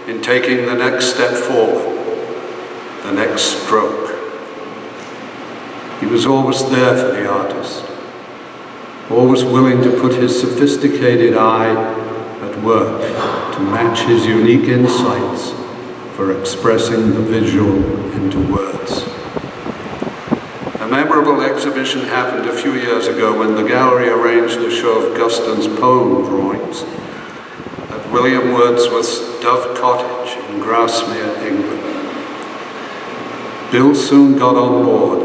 in taking the next step forward, the next stroke. He was always there for the artist, always willing to put his sophisticated eye at work to match his unique insights for expressing the visual into words. A memorable exhibition happened a few years ago when the gallery arranged a show of Guston's poem drawings at William Wordsworth's Dove Cottage in Grasmere, England. Bill soon got on board,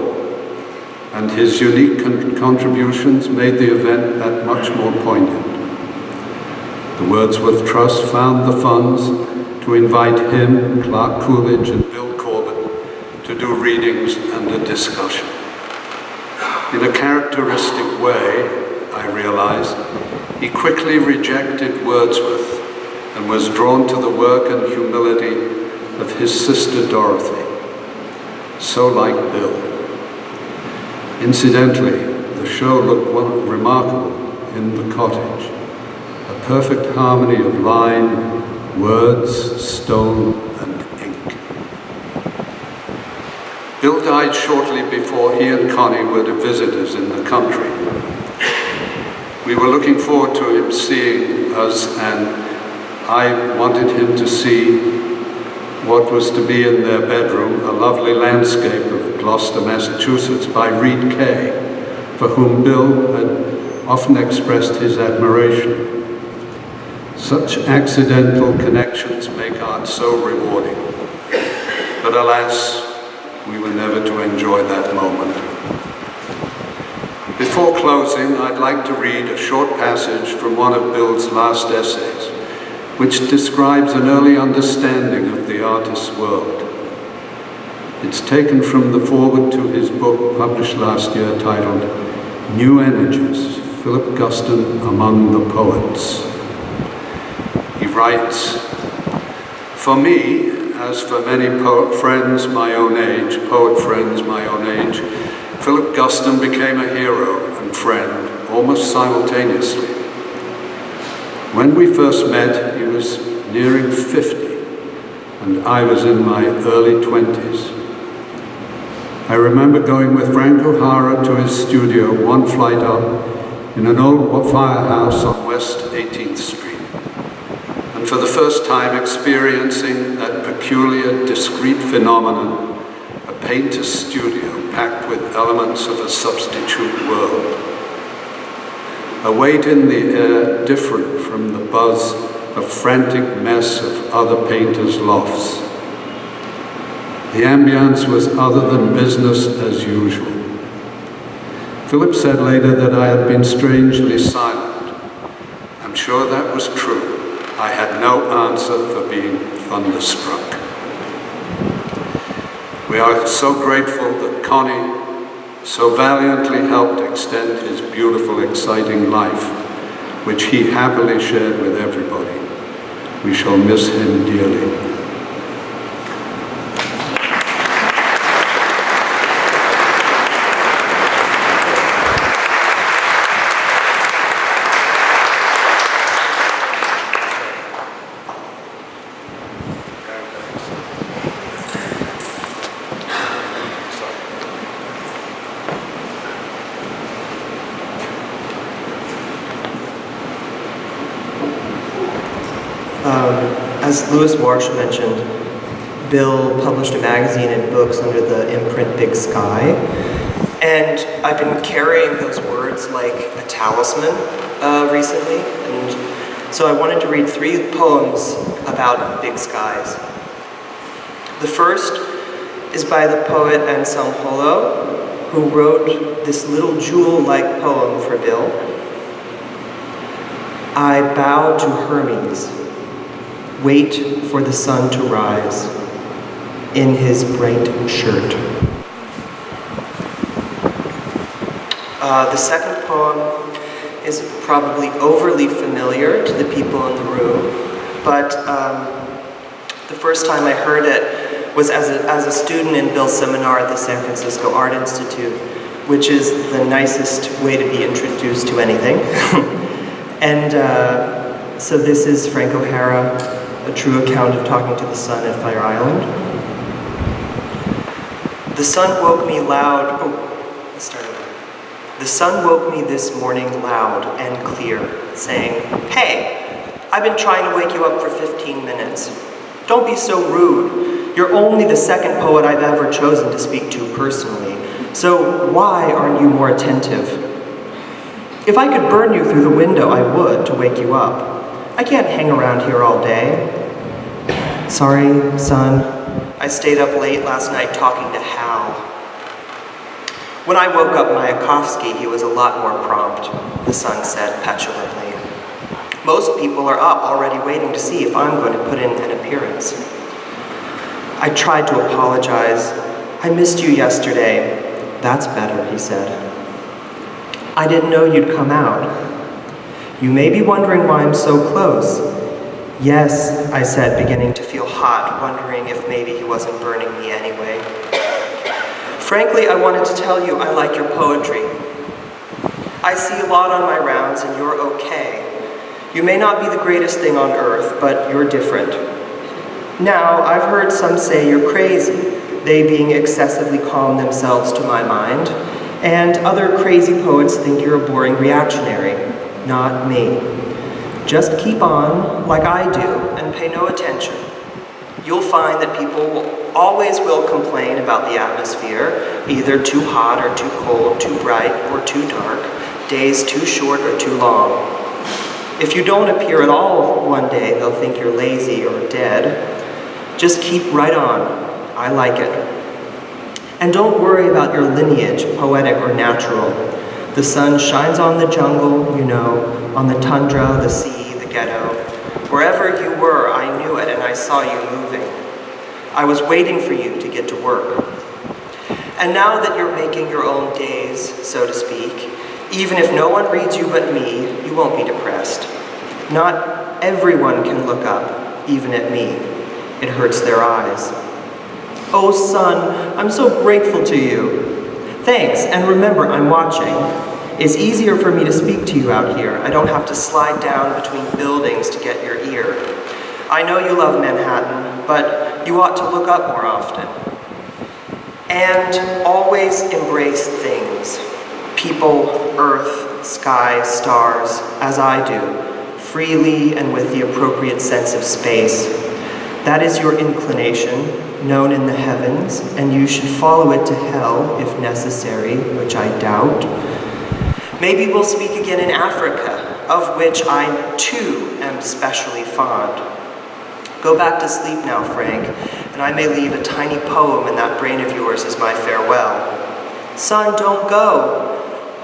and his unique contributions made the event that much more poignant. The Wordsworth Trust found the funds to invite him, Clark Coolidge, and Bill Corbett to do readings and a discussion. In a characteristic way, I realized, he quickly rejected Wordsworth and was drawn to the work and humility of his sister Dorothy, so like Bill. Incidentally, the show looked remarkable in the cottage, a perfect harmony of line, words, stone, and ink. Bill died shortly before he and Connie were the visitors in the country. We were looking forward to him seeing us, and I wanted him to see what was to be in their bedroom, a lovely landscape of Gloucester, Massachusetts by Reed Kay, for whom Bill had often expressed his admiration. Such accidental connections make art so rewarding. But alas, we were never to enjoy that moment. Before closing, I'd like to read a short passage from one of Bill's last essays, which describes an early understanding of the artist's world. It's taken from the foreword to his book published last year titled New Energies, Philip Guston Among the Poets. He writes, "For me, as for many poet friends my own age, Philip Guston became a hero and friend almost simultaneously. When we first met, he was nearing 50, and I was in my early 20s. I remember going with Frank O'Hara to his studio one flight up in an old firehouse on West 18th Street, and for the first time experiencing that peculiar, discrete phenomenon, a painter's studio packed with elements of a substitute world. A weight in the air different from the buzz of frantic mess of other painters' lofts. The ambience was other than business as usual. Philip said later that I had been strangely silent. I'm sure that was true. I had no answer for being thunderstruck. We are so grateful that Connie so valiantly helped extend his beautiful, exciting life, which he happily shared with everybody. We shall miss him dearly." As Louis Warsh mentioned, Bill published a magazine and books under the imprint Big Sky, and I've been carrying those words like a talisman recently, and so I wanted to read 3 poems about big skies. The first is by the poet Anselm, who wrote this little jewel-like poem for Bill. I bow to Hermes, wait for the sun to rise in his bright shirt. The second poem is probably overly familiar to the people in the room, but the first time I heard it was as a student in Bill's seminar at the San Francisco Art Institute, which is the nicest way to be introduced to anything. And so this is Frank O'Hara, a true account of talking to the sun at Fire Island. The sun woke me loud. Let's start over. The sun woke me this morning loud and clear, saying, "Hey, I've been trying to wake you up for 15 minutes. Don't be so rude. You're only the second poet I've ever chosen to speak to personally, so why aren't you more attentive? If I could burn you through the window, I would, to wake you up. I can't hang around here all day. Sorry, son. I stayed up late last night talking to Hal. When I woke up Mayakovsky, he was a lot more prompt," the son said petulantly. "Most people are up already waiting to see if I'm going to put in an appearance." I tried to apologize. "I missed you yesterday." "That's better," he said. "I didn't know you'd come out." "You may be wondering why I'm so close." "Yes," I said, beginning to feel hot, wondering if maybe he wasn't burning me anyway. "Frankly, I wanted to tell you I like your poetry. I see a lot on my rounds and you're okay. You may not be the greatest thing on earth, but you're different. Now, I've heard some say you're crazy, they being excessively calm themselves to my mind, and other crazy poets think you're a boring reactionary. Not me. Just keep on, like I do, and pay no attention. You'll find that people always will complain about the atmosphere, either too hot or too cold, too bright or too dark, days too short or too long. If you don't appear at all one day, they'll think you're lazy or dead. Just keep right on. I like it. And don't worry about your lineage, poetic or natural. The sun shines on the jungle, you know, on the tundra, the sea, the ghetto. Wherever you were, I knew it and I saw you moving. I was waiting for you to get to work. And now that you're making your own days, so to speak, even if no one reads you but me, you won't be depressed. Not everyone can look up, even at me. It hurts their eyes. Oh, son, I'm so grateful to you. Thanks, and remember, I'm watching. It's easier for me to speak to you out here. I don't have to slide down between buildings to get your ear. I know you love Manhattan, but you ought to look up more often. And always embrace things. People, earth, sky, stars, as I do, freely and with the appropriate sense of space. That is your inclination, known in the heavens, and you should follow it to hell if necessary, which I doubt. Maybe we'll speak again in Africa, of which I too am specially fond. Go back to sleep now, Frank, and I may leave a tiny poem in that brain of yours as my farewell. Son, don't go.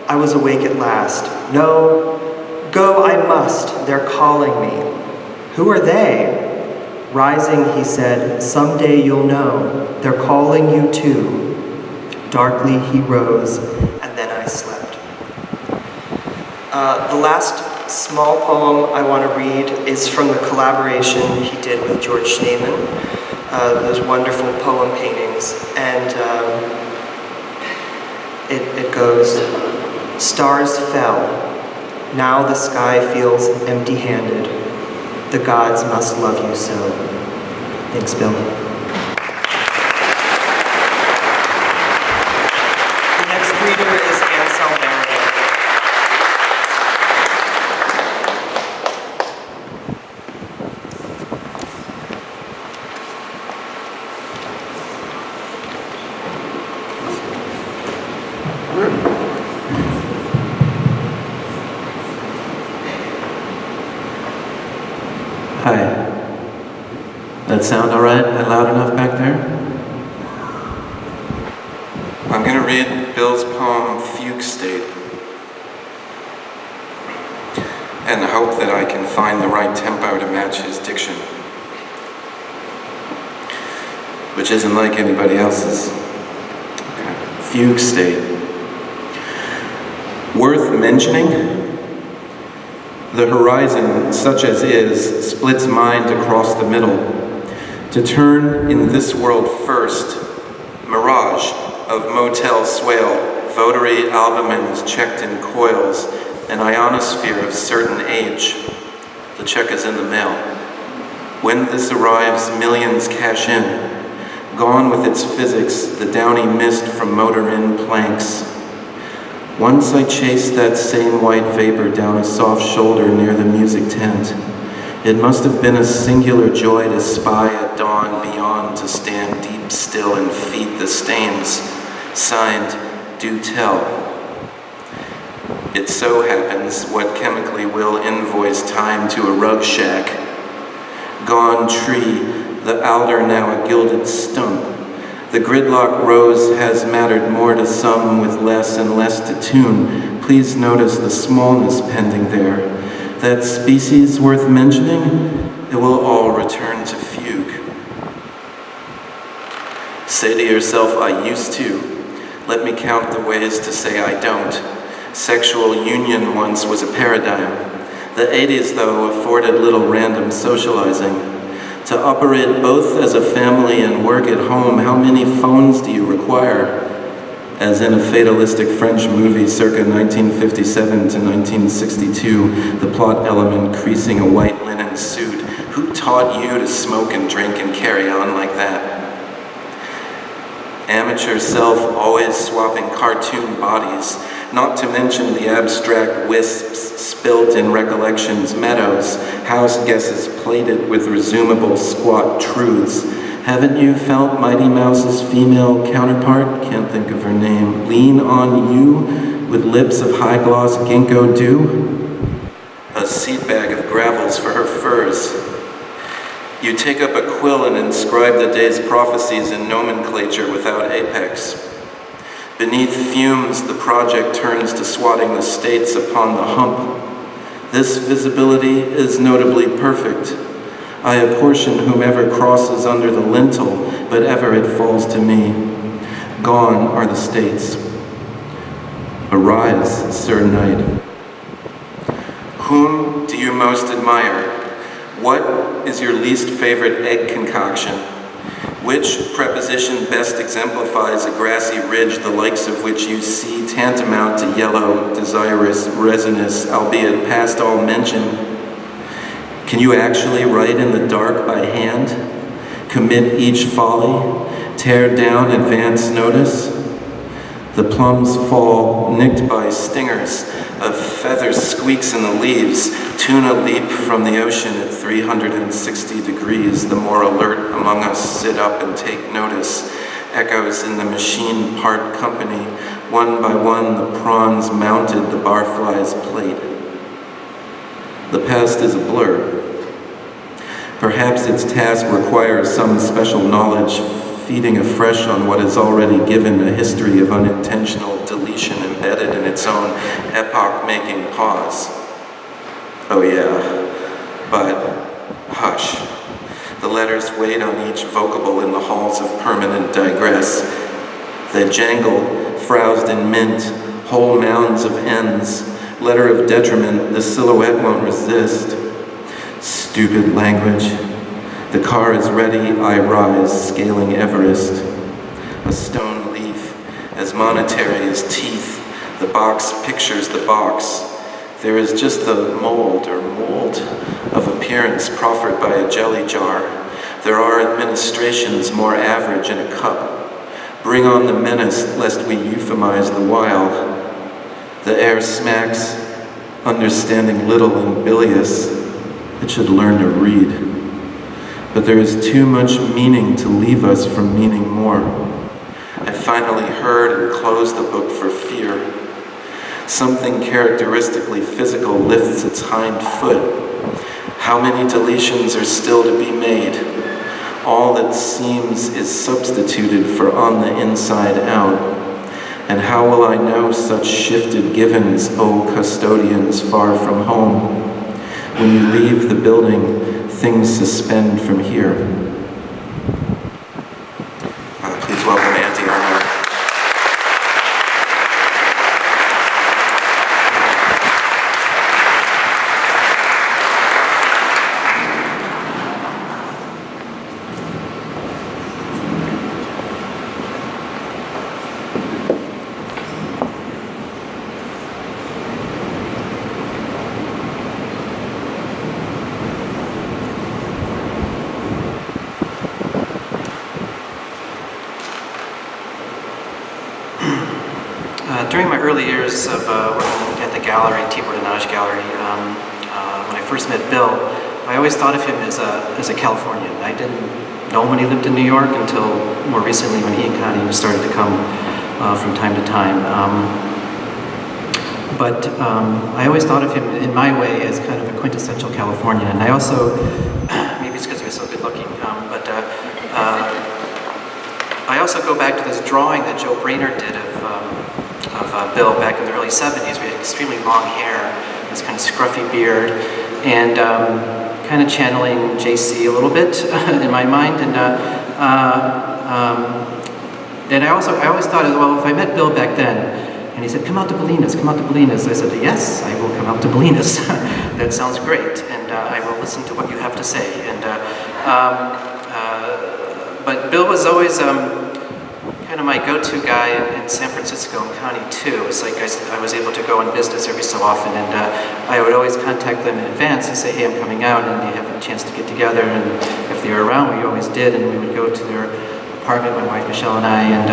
I was awake at last. No, go I must, they're calling me. Who are they? Rising, he said, someday you'll know, they're calling you too. Darkly he rose, and then I slept. The last small poem I want to read is from the collaboration he did with George Schneemann, those wonderful poem paintings, and it goes, stars fell, now the sky feels empty-handed. The gods must love you so. Thanks, Bill. The next reader is Anselm. Hi. That sound all right and loud enough back there? I'm going to read Bill's poem, Fugue State, and hope that I can find the right tempo to match his diction, which isn't like anybody else's. Okay. Fugue State. Worth mentioning? The horizon, such as is, splits mind across the middle. To turn in this world first, mirage of motel swale, votary albumins checked in coils, an ionosphere of certain age. The check is in the mail. When this arrives, millions cash in. Gone with its physics, the downy mist from motor-in planks. Once I chased that same white vapor down a soft shoulder near the music tent. It must have been a singular joy to spy a dawn beyond, to stand deep still and feed the stains. Signed, Do Tell. It so happens what chemically will invoice time to a rug shack. Gone tree, the alder now a gilded stump. The gridlock rose has mattered more to some with less and less to tune. Please notice the smallness pending there. That species worth mentioning, it will all return to fugue. Say to yourself, I used to. Let me count the ways to say I don't. Sexual union once was a paradigm. The 80s, though, afforded little random socializing. To operate both as a family and work at home, how many phones do you require? As in a fatalistic French movie circa 1957 to 1962, the plot element creasing a white linen suit. Who taught you to smoke and drink and carry on like that? amateur self always swapping cartoon bodies, not to mention the abstract wisps spilt in recollection's meadows, house guesses plated with resumable squat truths. Haven't you felt Mighty Mouse's female counterpart, can't think of her name, lean on you with lips of high-gloss ginkgo dew? A seed bag of gravels for her furs. You take up a quill and inscribe the day's prophecies in nomenclature without apex. Beneath fumes, the project turns to swatting the states upon the hump. This visibility is notably perfect. I apportion whomever crosses under the lintel, but ever it falls to me. Gone are the states. Arise, Sir Knight. Whom do you most admire? What is your least favorite egg concoction? Which preposition best exemplifies a grassy ridge the likes of which you see tantamount to yellow, desirous, resinous, albeit past all mention? Can you actually write in the dark by hand? Commit each folly? Tear down advance notice? The plums fall, nicked by stingers, a feather squeaks in the leaves, tuna leap from the ocean at 360 degrees. The more alert among us sit up and take notice. Echoes in the machine part company. One by one, the prawns mounted the barfly's plate. The past is a blur. Perhaps its task requires some special knowledge, feeding afresh on what is already given a history of unintentional deletion embedded in its own epoch-making pause. Oh yeah, but hush. The letters wait on each vocable in the halls of permanent digress. They jangle, frowsed in mint, whole mounds of ends. Letter of detriment, the silhouette won't resist. Stupid language. The car is ready, I rise, scaling Everest. A stone leaf, as monetary as teeth. The box pictures the box. There is just the mold of appearance proffered by a jelly jar. There are administrations more average in a cup. Bring on the menace, lest we euphemize the while. The air smacks, understanding little and bilious. It should learn to read. But there is too much meaning to leave us from meaning more. I finally heard and closed the book for fear. Something characteristically physical lifts its hind foot. How many deletions are still to be made? All that seems is substituted for on the inside out. And how will I know such shifted givens, O custodians far from home? When you leave the building, things suspend from here. Please welcome Auntie Arnot. During my early years of working at the gallery, Bolinas gallery, when I first met Bill, I always thought of him as a Californian. I didn't know when he lived in New York until more recently when he and Connie started to come from time to time. But I always thought of him in my way as kind of a quintessential Californian. And I also, maybe it's because he was so good looking, but I also go back to this drawing that Joe Brainerd did of Bill back in the early 70s. We had extremely long hair, this kind of scruffy beard, and kind of channeling JC a little bit in my mind. And I always thought, well, if I met Bill back then, and he said, come out to Bolinas, come out to Bolinas. I said, yes, I will come out to Bolinas. That sounds great, and I will listen to what you have to say. And but Bill was always kind of my go-to guy in San Francisco and Connie too. It's like I was able to go on business every so often, and I would always contact them in advance and say, hey, I'm coming out, and they have a chance to get together, and if they were around, we always did, and we would go to their apartment, my wife Michelle and I, and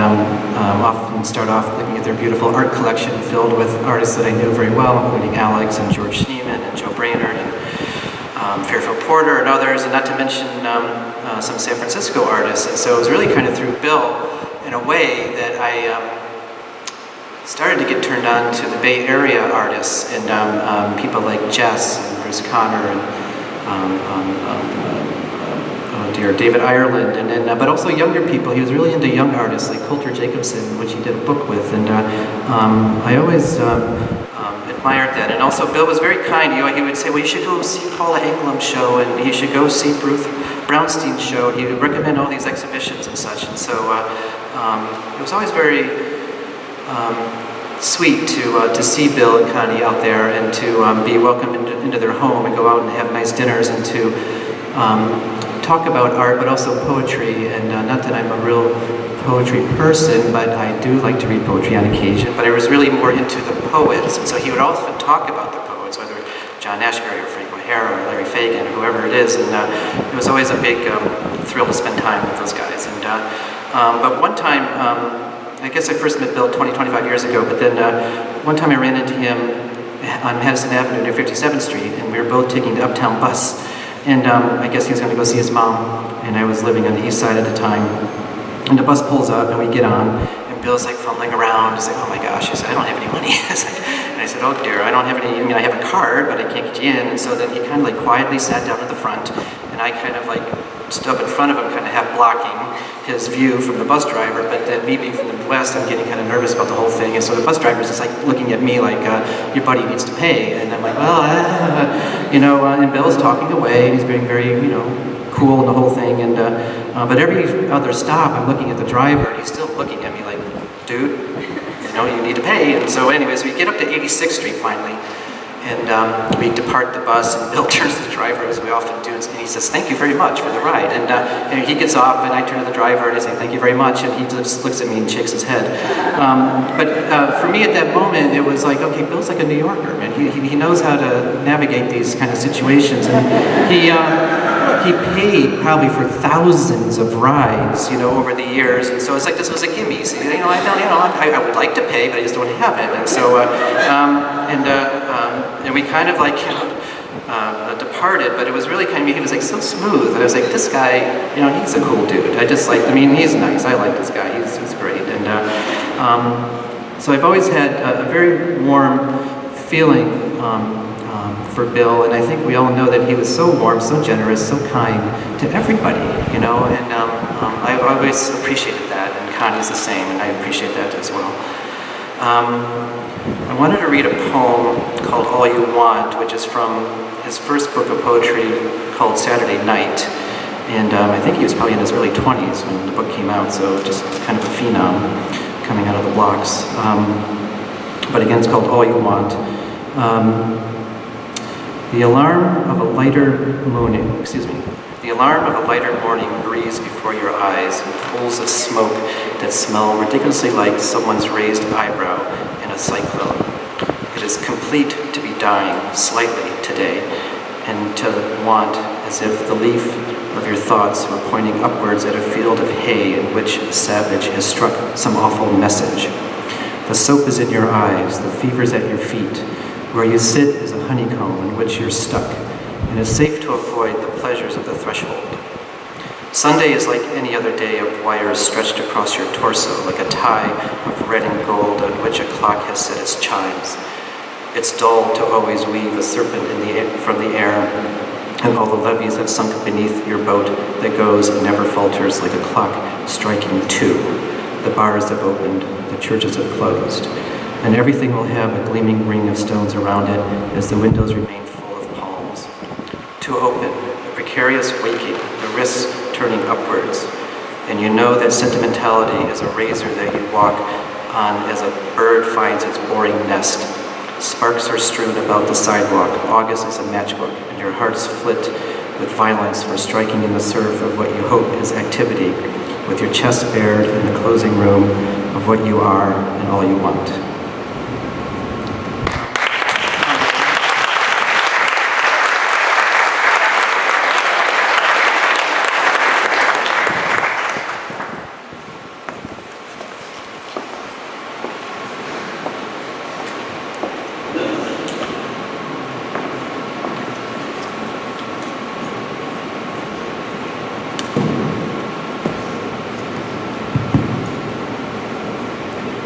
often start off looking at their beautiful art collection filled with artists that I knew very well, including Alex and George Schneeman and Joe Brainerd and Fairfield Porter and others, and not to mention some San Francisco artists. And so it was really kind of through Bill, in a way, that I started to get turned on to the Bay Area artists and people like Jess and Bruce Conner and David Ireland, and then, but also younger people. He was really into young artists like Coulter Jacobson, which he did a book with, and I always admired that. And also Bill was very kind. He would say, well, you should go see Paula Englund's show, and you should go see Ruth Brownstein's show. He would recommend all these exhibitions and such, and so it was always very sweet to see Bill and Connie out there and to be welcomed into their home and go out and have nice dinners and to talk about art, but also poetry. And not that I'm a real poetry person, but I do like to read poetry on occasion. But I was really more into the poets, and so he would often talk about the poets, whether John Ashbery or Frank O'Hara or Larry Fagin, whoever it is. And it was always a big thrill to spend time with those guys. And but one time, I guess I first met Bill 25 years ago, but then one time I ran into him on Madison Avenue near 57th Street, and we were both taking the Uptown bus. And I guess he was going to go see his mom, and I was living on the east side at the time. And the bus pulls up, and we get on, and Bill's like fumbling around. He's like, oh my gosh. He said, I don't have any money. And I said, oh dear, I don't have any, I have a card, but I can't get you in. And so then he kind of like quietly sat down at the front, and I kind of like stood up in front of him, kind of half blocking his view from the bus driver, but then me being from the Midwest, I'm getting kind of nervous about the whole thing, and so the bus driver's just like looking at me like, your buddy needs to pay, and I'm like, well, and Bill's talking away, and he's being very, cool and the whole thing, and but every other stop, I'm looking at the driver, and he's still looking at me like, dude, you need to pay. And so anyways, we get up to 86th Street finally, and we depart the bus, and Bill turns to the driver, as we often do, and he says, thank you very much for the ride. And he gets off, and I turn to the driver, and I say, thank you very much, and he just looks at me and shakes his head. But for me at that moment, it was like, okay, Bill's like a New Yorker, man. He knows how to navigate these kind of situations, and he paid probably for thousands of rides, over the years, and so it's like this was a gimme. So, I would like to pay, but I just don't have it, and so and we kind of like departed, but it was really kind of, he was like so smooth, and I was like, this guy, he's a cool dude. He's nice. I like this guy. He's great, and so I've always had a very warm feeling for Bill, and I think we all know that he was so warm, so generous, so kind to everybody, and I've always appreciated that, and Connie's the same, and I appreciate that as well. I wanted to read a poem called All You Want, which is from his first book of poetry called Saturday Night, and I think he was probably in his early 20s when the book came out, so just kind of a phenom coming out of the blocks. But again, it's called All You Want. The alarm of a lighter morning breathes before your eyes, and pools of smoke that smell ridiculously like someone's raised eyebrow in a cyclone. It is complete to be dying slightly today, and to want as if the leaf of your thoughts were pointing upwards at a field of hay in which a savage has struck some awful message. The soap is in your eyes, the fever's at your feet. Where you sit is a honeycomb in which you're stuck, and it's safe to avoid the pleasures of the threshold. Sunday is like any other day of wires stretched across your torso, like a tie of red and gold on which a clock has set its chimes. It's dull to always weave a serpent from the air, and all the levees have sunk beneath your boat that goes and never falters like a clock striking 2. The bars have opened, the churches have closed, and everything will have a gleaming ring of stones around it as the windows remain full of palms. To open, a precarious waking, the wrists turning upwards, and you know that sentimentality is a razor that you walk on as a bird finds its boring nest. Sparks are strewn about the sidewalk, August is a matchbook, and your hearts flit with violence for striking in the surf of what you hope is activity, with your chest bared in the closing room of what you are and all you want.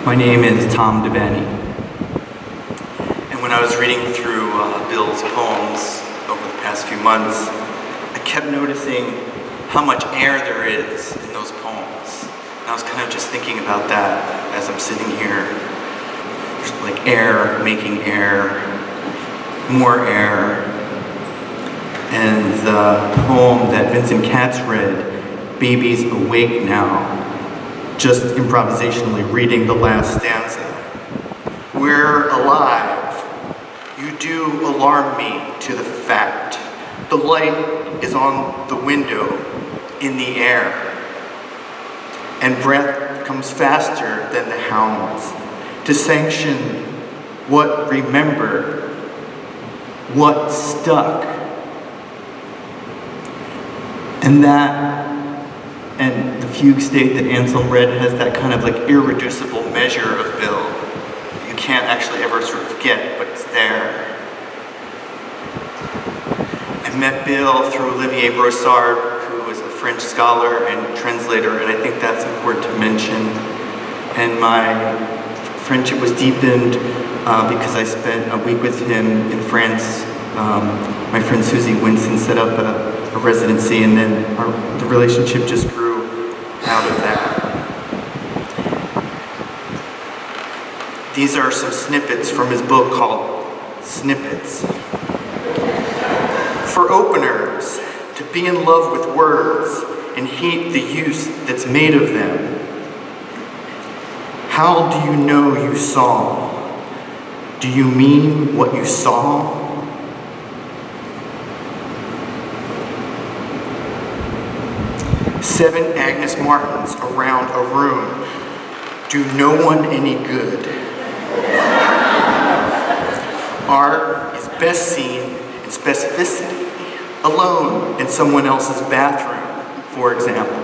My name is Tom Devaney. And when I was reading through Bill's poems over the past few months, I kept noticing how much air there is in those poems. And I was kind of just thinking about that as I'm sitting here. There's like air, making air, more air. And the poem that Vincent Katz read, Baby's Awake Now, just improvisationally reading the last stanza. We're alive. You do alarm me to the fact. The light is on the window, in the air. And breath comes faster than the hounds to sanction what remembered, what stuck. And that, and the fugue state that Anselm read has that kind of like irreducible measure of Bill. You can't actually ever sort of get, but it's there. I met Bill through Olivier Brossard, who is a French scholar and translator, and I think that's important to mention. And my friendship was deepened because I spent a week with him in France. My friend Susie Winston set up a residency, and then the relationship just grew out of that. These are some snippets from his book called Snippets. For openers, to be in love with words and hate the use that's made of them. How do you know you saw? Do you mean what you saw? Seven Agnes Martins around a room do no one any good. Art is best seen in specificity, alone in someone else's bathroom, for example.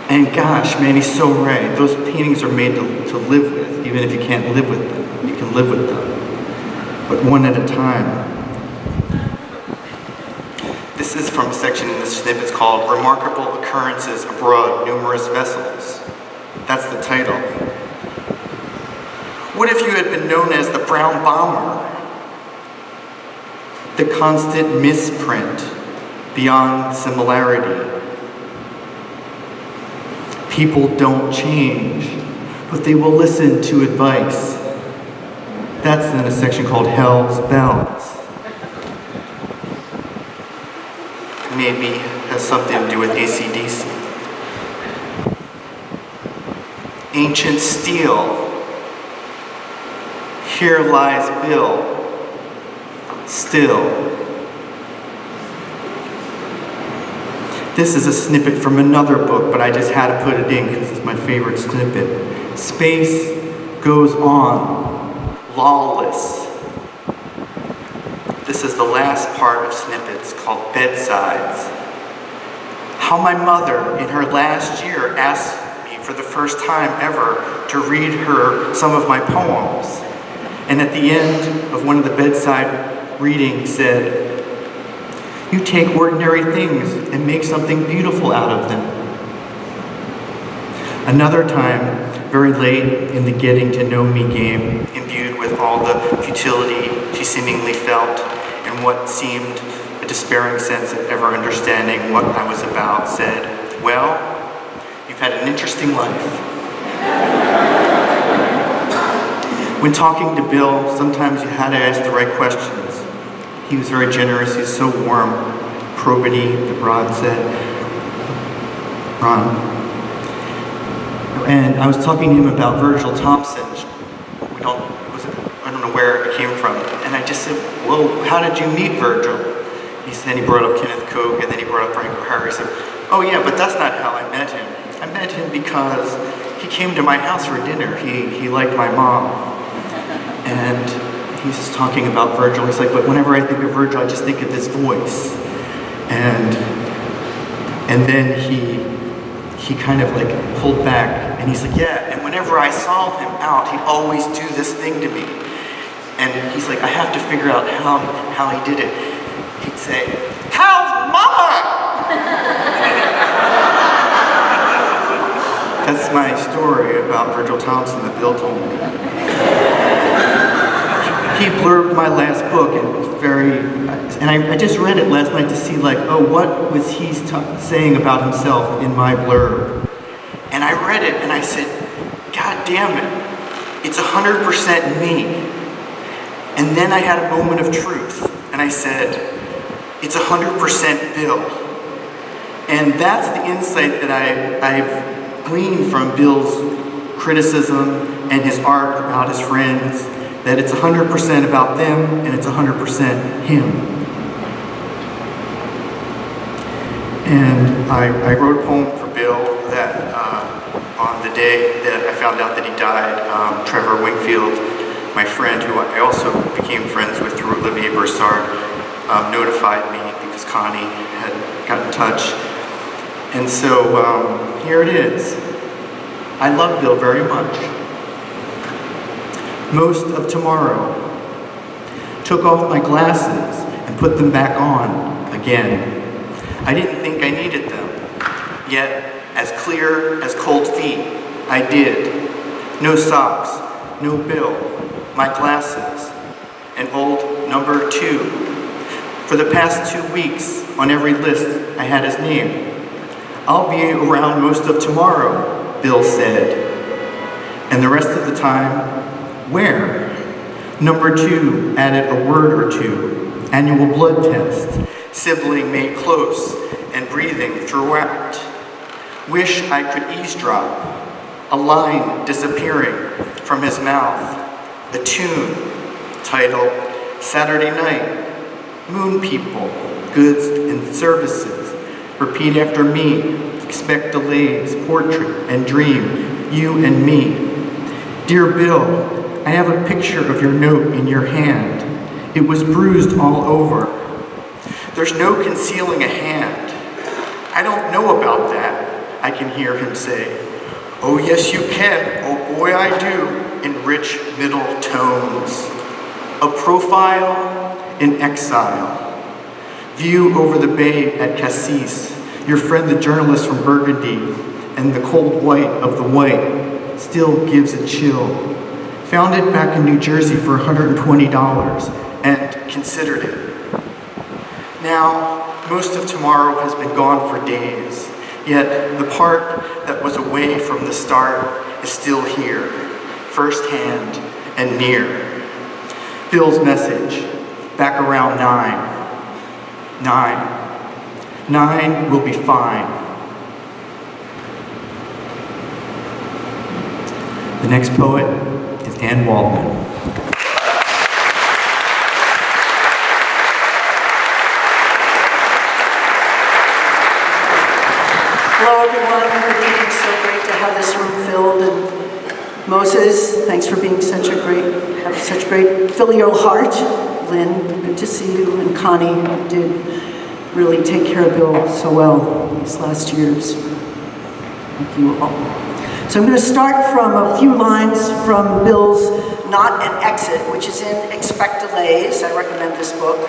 And gosh, man, he's so right. Those paintings are made to live with, even if you can't live with them. You can live with them, but one at a time. This is from a section in this snippet called Remarkable Occurrences Abroad, Numerous Vessels. That's the title. What if you had been known as the Brown Bomber? The constant misprint beyond similarity. People don't change, but they will listen to advice. That's in a section called Hell's Bells. Maybe has something to do with AC/DC. Ancient steel. Here lies Bill. Still. This is a snippet from another book, but I just had to put it in because it's my favorite snippet. Space goes on. Lawless. This is the last part of snippets called Bedsides. How my mother, in her last year, asked me for the first time ever to read her some of my poems. And at the end of one of the bedside readings said, "You take ordinary things and make something beautiful out of them." Another time, very late in the getting to know me game, imbued with all the futility she seemingly felt and what seemed a despairing sense of ever understanding what I was about, said, "Well, you've had an interesting life." When talking to Bill, sometimes you had to ask the right questions. He was very generous, he's so warm. Probity, the Rod said. Ron. And I was talking to him about Virgil Thompson. I don't know where it came from. And I just said, "Well, how did you meet Virgil?" He said he brought up Kenneth Koch, and then he brought up Frank O'Hara. He said, "Oh yeah, but that's not how I met him. I met him because he came to my house for dinner. He liked my mom." And he's talking about Virgil. He's like, "But whenever I think of Virgil, I just think of his voice." And then he kind of like pulled back, and he's like, "Yeah, and whenever I saw him out, he'd always do this thing to me." And he's like, "I have to figure out how he did it." He'd say, "How's Mama?" story about Virgil Thompson that Bill told me. He blurbed my last book, and it was very, and I just read it last night to see like, oh, what was he saying about himself in my blurb? And I read it and I said, God damn it, it's 100% me. And then I had a moment of truth, and I said, it's 100% Bill. And that's the insight that I've gleaned from Bill's criticism and his art about his friends, that it's 100% about them and it's 100% him. And I wrote a poem for Bill that on the day that I found out that he died, Trevor Wingfield, my friend, who I also became friends with through Olivier Broussard, notified me because Connie had got in touch. And so here it is. I love Bill very much. Most of tomorrow. Took off my glasses and put them back on again. I didn't think I needed them. Yet, as clear as cold feet, I did. No socks, no Bill, my glasses, an old number 2. For the past 2 weeks, on every list, I had his name. I'll be around most of tomorrow, Bill said. And the rest of the time, where? Number 2 added a word or two. Annual blood test. Sibling made close and breathing throughout. Wish I could eavesdrop. A line disappearing from his mouth. A tune titled Saturday Night. Moon people, goods and services. Repeat after me, expect delays, portrait and dream, you and me. Dear Bill, I have a picture of your note in your hand. It was bruised all over. There's no concealing a hand. I don't know about that, I can hear him say. Oh yes you can, oh boy I do, in rich middle tones. A profile in exile. View over the bay at Cassis, your friend the journalist from Burgundy, and the cold white of the white still gives a chill. Found it back in New Jersey for $120 and considered it. Now, most of tomorrow has been gone for days, yet the part that was away from the start is still here, firsthand and near. Bill's message, back around 9. 9 will be fine. The next poet is Waldman. Hello everyone, it's so great to have this room filled, and Moses, thanks for being have such great filial heart. Lynn, good to see you, and Connie, you did really take care of Bill so well these last years. Thank you all. So I'm going to start from a few lines from Bill's Not an Exit, which is in Expect Delays. I recommend this book.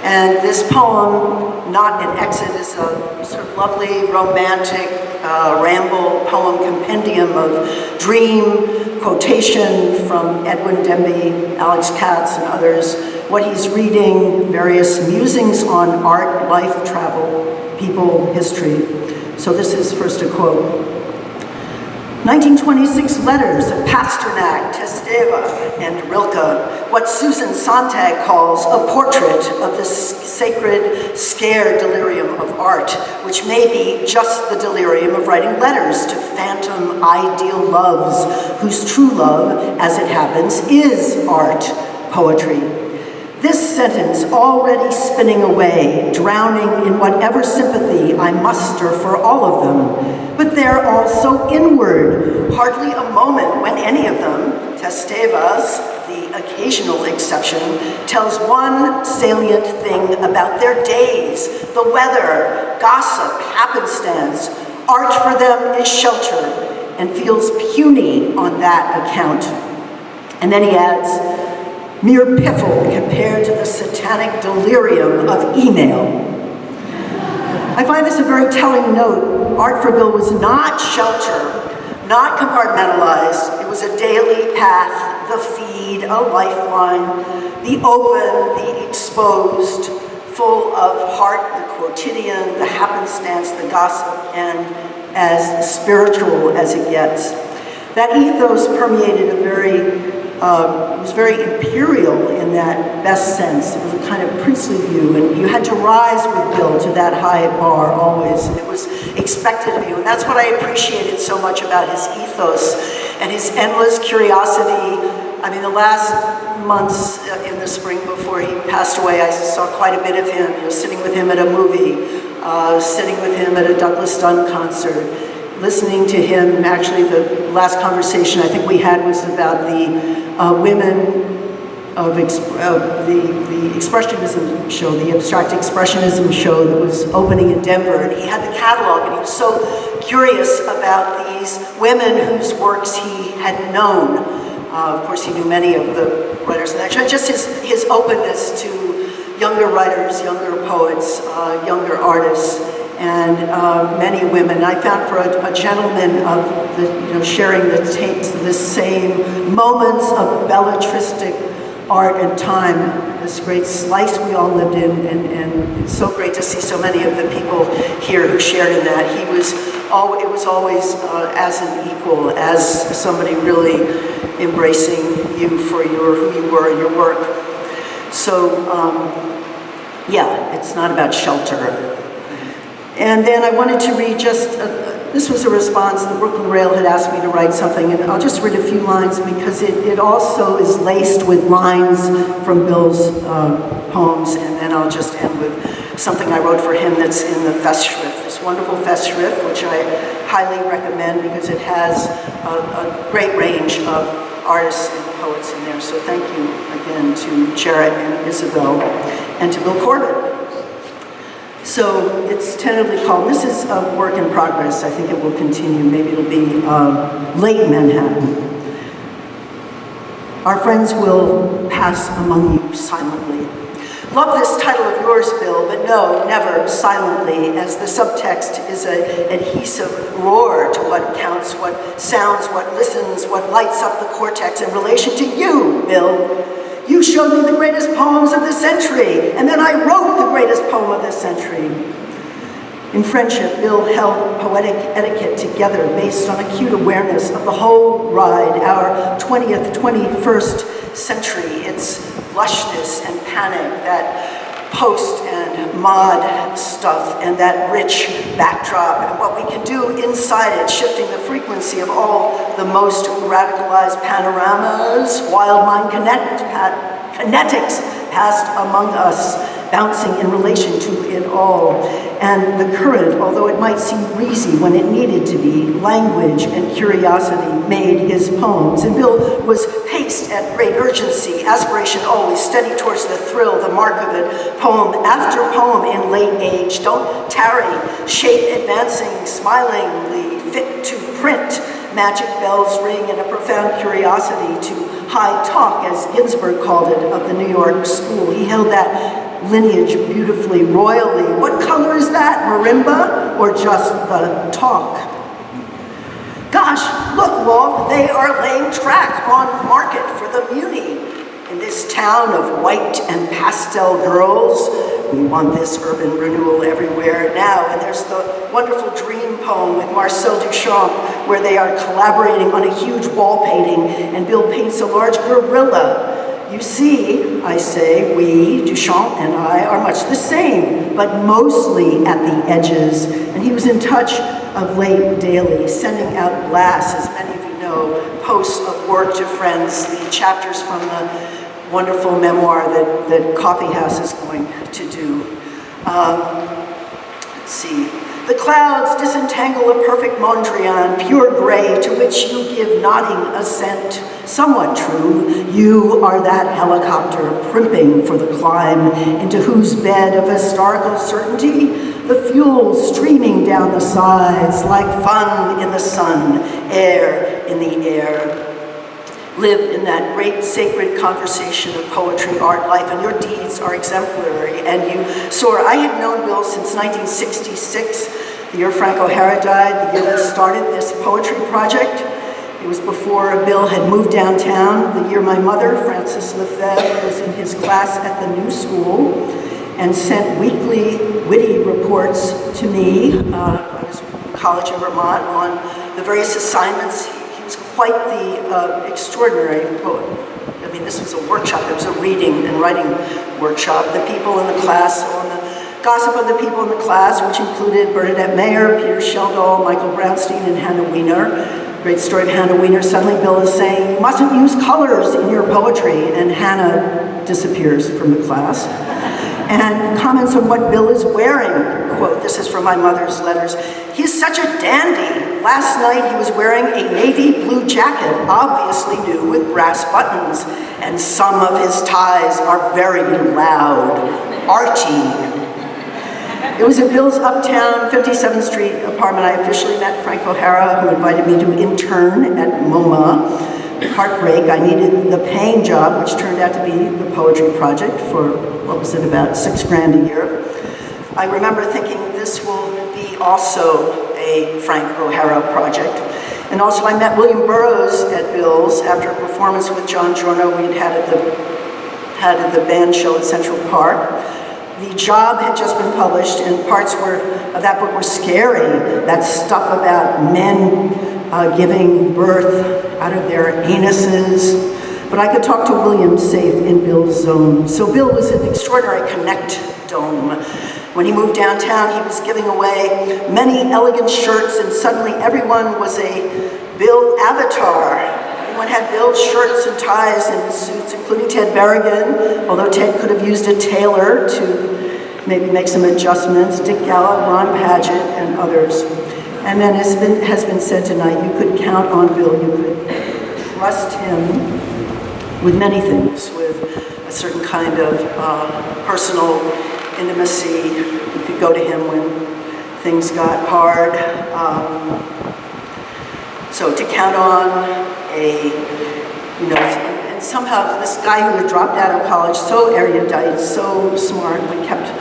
And this poem, Not an Exit, is a sort of lovely, romantic, ramble poem compendium of dream, quotation from Edwin Demby, Alex Katz, and others, what he's reading, various musings on art, life, travel, people, history. So this is first a quote. 1926 letters of Pasternak, Testeva, and Rilke, what Susan Sontag calls a portrait of the sacred, scared delirium of art, which may be just the delirium of writing letters to phantom ideal loves, whose true love, as it happens, is art, poetry. This sentence already spinning away, drowning in whatever sympathy I muster for all of them, but they're all so inward, hardly a moment when any of them, Testeva's, the occasional exception, tells one salient thing about their days, the weather, gossip, happenstance. Art for them is shelter and feels puny on that account. And then he adds, mere piffle compared to the satanic delirium of email. I find this a very telling note. Art for Bill was not shelter, Not compartmentalized, it was a daily path, the feed, a lifeline, the open, the exposed, full of heart, the quotidian, the happenstance, the gossip, and as spiritual as it gets. That ethos permeated it was very imperial in that best sense. It was a kind of princely view, and you had to rise with Bill to that high bar always. It was expected of you, and that's what I appreciated so much about his ethos and his endless curiosity. I mean, the last months in the spring before he passed away, I saw quite a bit of him, sitting with him at a movie, sitting with him at a Douglas Dunn concert, listening to him. Actually, the last conversation I think we had was about the women of the expressionism show, the abstract expressionism show that was opening in Denver, and he had the catalog, and he was so curious about these women whose works he had known. Of course, he knew many of the writers, and just his openness to younger writers, younger poets, younger artists, and many women. I found for a gentleman of sharing the same moments of belletristic art and time, this great slice we all lived in, and it's so great to see so many of the people here who shared in that. It was always as an equal, as somebody really embracing you for who you were and your work. So, yeah, it's not about shelter. And then I wanted to read this was a response. The Brooklyn Rail had asked me to write something, and I'll just read a few lines because it also is laced with lines from Bill's poems, and then I'll just end with something I wrote for him that's in the Festschrift, this wonderful Festschrift, which I highly recommend because it has a great range of artists and poets in there. So thank you again to Jarrett and Isabel and to Bill Corbett. So it's tentatively called, this is a work in progress. I think it will continue. Maybe it'll be late Manhattan. Our friends will pass among you silently. Love this title of yours, Bill, but no, never silently, as the subtext is an adhesive roar to what counts, what sounds, what listens, what lights up the cortex in relation to you, Bill. You showed me the greatest poems of the century, and then I wrote the greatest poem of the century. In friendship, Bill held poetic etiquette together based on acute awareness of the whole ride, our 20th, 21st century, its lushness and panic, that post and mod stuff, and that rich backdrop, and what we can do inside it, shifting the frequency of all the most radicalized panoramas, wild mind kinetics passed among us, bouncing in relation to it all. And the current, although it might seem breezy when it needed to be, language and curiosity made his poems. And Bill was paced at great urgency, aspiration always, steady towards the thrill, the mark of it, poem after poem in late age. Don't tarry, shape advancing, smilingly, fit to print. Magic bells ring in a profound curiosity to high talk, as Ginsberg called it, of the New York school. He held that lineage beautifully, royally. What color is that, marimba, or just the talk? Gosh, look, Walt, they are laying track on market for the Muni. In this town of white and pastel girls, we want this urban renewal everywhere now. And there's the wonderful dream poem with Marcel Duchamp, where they are collaborating on a huge wall painting, and Bill paints a large gorilla. You see, I say, we, Duchamp and I, are much the same, but mostly at the edges. And he was in touch of late daily, sending out blasts, as many of you know, posts of work to friends, the chapters from the wonderful memoir that Coffee House is going to do. Let's see. The clouds disentangle a perfect Mondrian, pure gray, to which you give nodding assent. Somewhat true, you are that helicopter primping for the climb, into whose bed of historical certainty the fuel streaming down the sides like fun in the sun, air in the air. Live in that great sacred conversation of poetry, art, life, and your deeds are exemplary, and you soar. I had known Bill since 1966. The year Frank O'Hara died, the year that started this poetry project. It was before Bill had moved downtown, the year my mother, Frances Lefebvre, was in his class at the New School and sent weekly witty reports to me. I was in college in Vermont on the various assignments. He was quite the extraordinary poet. I mean, this was a workshop. It was a reading and writing workshop. The people in the class, on the gossip of the people in the class, which included Bernadette Mayer, Peter Sheldall, Michael Brownstein, and Hannah Weiner. Great story of Hannah Weiner. Suddenly Bill is saying, you mustn't use colors in your poetry, and Hannah disappears from the class. And comments on what Bill is wearing. Quote, this is from my mother's letters. He's such a dandy. Last night he was wearing a navy blue jacket, obviously new with brass buttons, and some of his ties are very loud, arty. It was at Bill's uptown 57th Street apartment I officially met Frank O'Hara, who invited me to intern at MoMA. Heartbreak, I needed the paying job, which turned out to be the poetry project for, what was it, about $6 grand a year. I remember thinking this will be also a Frank O'Hara project. And also I met William Burroughs at Bill's after a performance with John Giorno we had at the band show at Central Park. The Job had just been published, and parts of that book were scary. That stuff about men giving birth out of their anuses. But I could talk to William safe in Bill's zone. So Bill was an extraordinary connect-dome. When he moved downtown, he was giving away many elegant shirts, and suddenly everyone was a Bill avatar. Everyone had Bill's shirts and ties and suits, including Ted Berrigan, although Ted could have used a tailor to maybe make some adjustments, Dick Gallup, Ron Padgett, and others. And then as has been said tonight, you could count on Bill, you could trust him with many things, with a certain kind of personal intimacy. You could go to him when things got hard. So to count on and somehow this guy who had dropped out of college, so erudite, so smart, we kept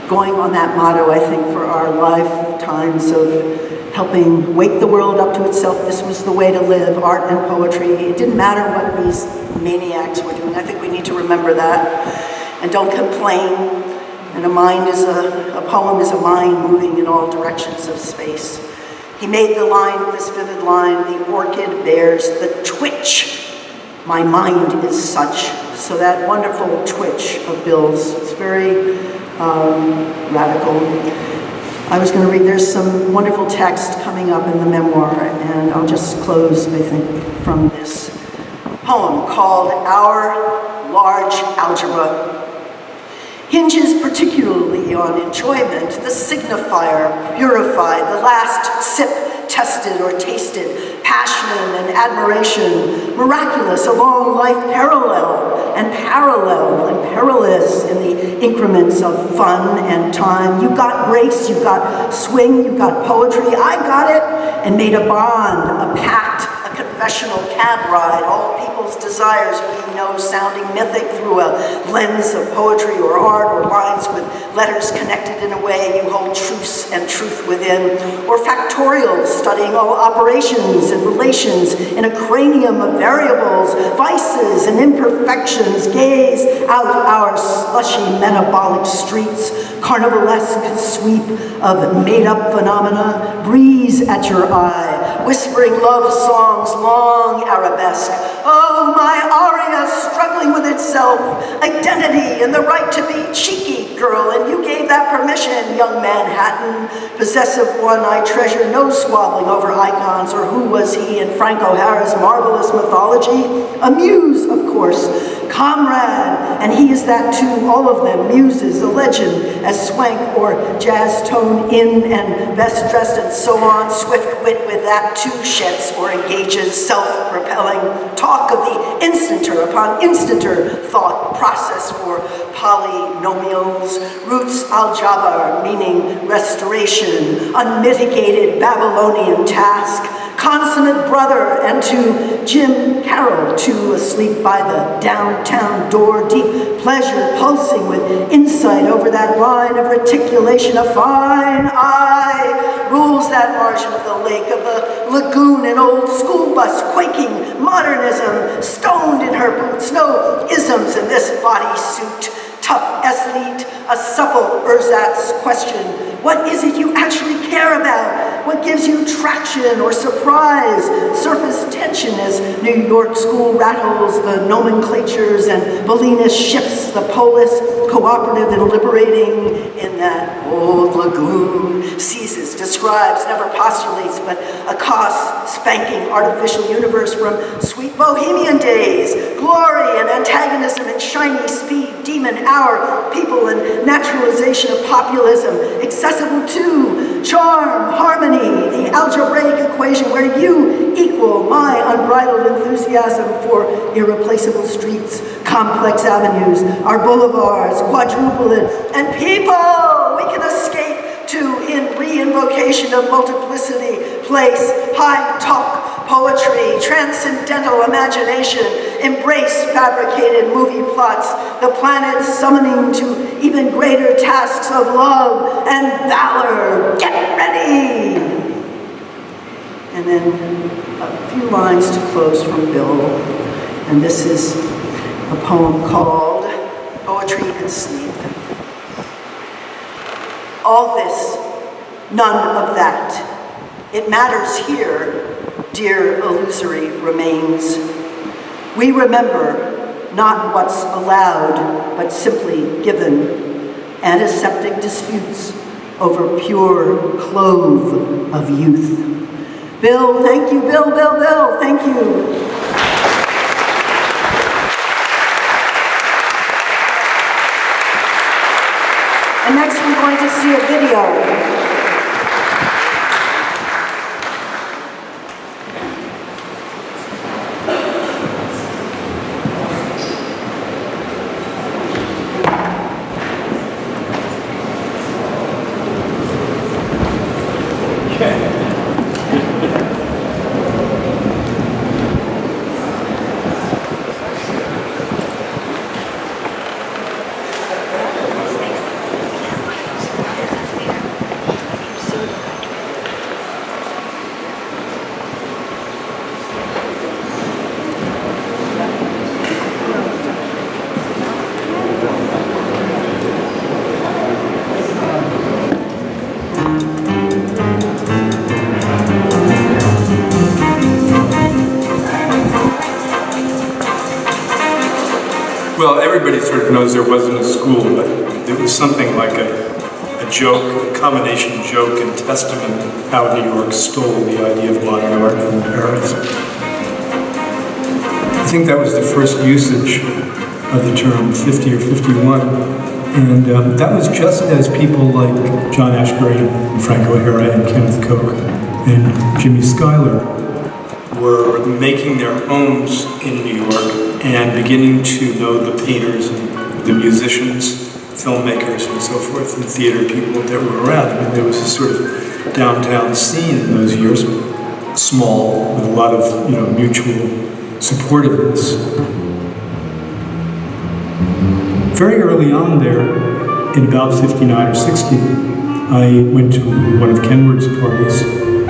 going on that motto, I think, for our lifetimes of helping wake the world up to itself. This was the way to live, art and poetry. It didn't matter what these maniacs were doing. I think we need to remember that. And don't complain. And a poem is a mind moving in all directions of space. He made the line, this vivid line, the orchid bears the twitch. My mind is such. So that wonderful twitch of Bill's, it's very radical. I was going to read, there's some wonderful text coming up in the memoir, and I'll just close, I think, from this poem called Our Large Algebra. Hinges particularly on enjoyment, the signifier purified, the last sip tested or tasted, passion and admiration, miraculous, a long life parallel and perilous in the increments of fun and time. You got grace, you got swing, you got poetry. I got it and made a bond, a pact, a confessional cab ride, all people's desires we know sounding mythic through a lens of poetry or art or lines with letters connected in a way you hold truths and truth within, or factorials studying all operations and relations in a cranium of variables, vices and imperfections, gaze out our slushy metabolic streets, carnivalesque sweep of made-up phenomena, breeze at your eye, whispering love songs, long arabesque. Oh, my aria struggling with itself, identity and the right to be cheeky, girl, and you gave that permission, young Manhattan, possessive one. I treasure no squabbling over icons or who was he in Frank O'Hara's marvelous mythology. A muse, of course, comrade, and he is that too, all of them, muses, a legend, as swank or jazz tone in and best dressed and so on, swift wit with that too sheds or engages self-propelling talk of the instanter upon instanter thought process for polynomials, roots aljabar, meaning restoration, unmitigated Babylonian task, consummate brother, and to Jim Carroll, too, asleep by the downtown door, deep pleasure pulsing with insight over that line of reticulation, a fine eye rules that margin of the lake, of the lagoon, an old school bus quaking, modernism stoned in her boots, no isms in this bodysuit, tough athlete, a supple ersatz question. What is it you actually care about? What gives you traction or surprise? Surface tension as New York school rattles the nomenclatures and Bolinas shifts the polis, cooperative and liberating in that old lagoon. Seizes, describes, never postulates, but accosts, spanking artificial universe from sweet bohemian days, glory and antagonism and shiny speed, demon hour, people and naturalization of populism, accessible to charm, harmony, the algebraic equation where you equal my unbridled enthusiasm for irreplaceable streets, complex avenues, our boulevards, quadruple it, and people we can escape to in re-invocation of multiplicity, place, high talk, poetry, transcendental imagination, embrace fabricated movie plots, the planet summoning to even greater tasks of love and valor. Get ready! And then a few lines to close from Bill, and this is a poem called Poetry and Sleep. All this, none of that. It matters here, dear illusory remains. We remember not what's allowed, but simply given. Antiseptic disputes over pure clove of youth. Bill, thank you, Bill, thank you. And next we're going to see a video. Well, everybody sort of knows there wasn't a school, but it was something like a joke, a combination joke and testament how New York stole the idea of modern art from Paris. I think that was the first usage of the term 50 or 51, and that was just as people like John Ashbery and Frank O'Hara and Kenneth Koch and Jimmy Schuyler were making their homes in New York and beginning to know the painters and the musicians, filmmakers and so forth, and theater people that were around. I mean, there was a sort of downtown scene in those years, small, with a lot of, mutual supportiveness. Very early on there, in about 59 or 60, I went to one of Kenward's parties,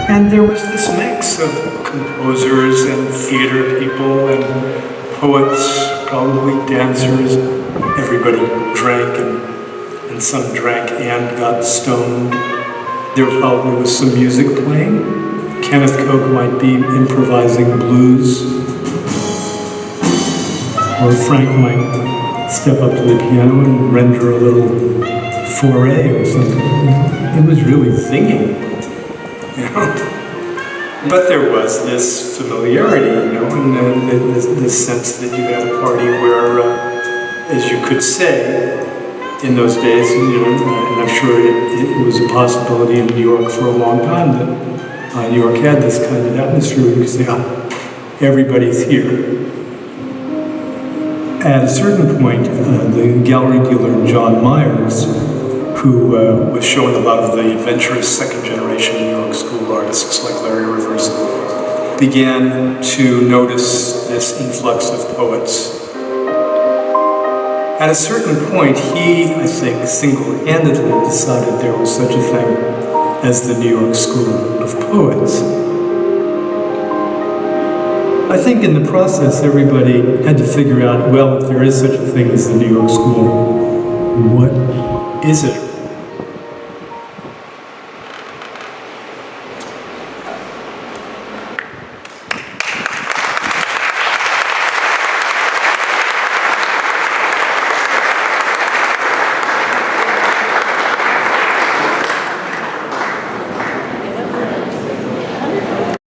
and there was this mix of composers and theater people and poets, probably dancers. Everybody drank, and some drank and got stoned. There probably was some music playing. Kenneth Koch might be improvising blues, or Frank might step up to the piano and render a little foray or something. It was really singing, But there was this familiarity, and this sense that you had a party where, as you could say, in those days, and I'm sure it was a possibility in New York for a long time that New York had this kind of atmosphere where you could say, everybody's here. at a certain point, the gallery dealer John Myers, who was showing a lot of the adventurous second-generation New York School artists like Larry Rivers, began to notice this influx of poets. At a certain point, he, I think, single-handedly decided there was such a thing as the New York School of Poets. I think in the process, everybody had to figure out, well, if there is such a thing as the New York School, what is it?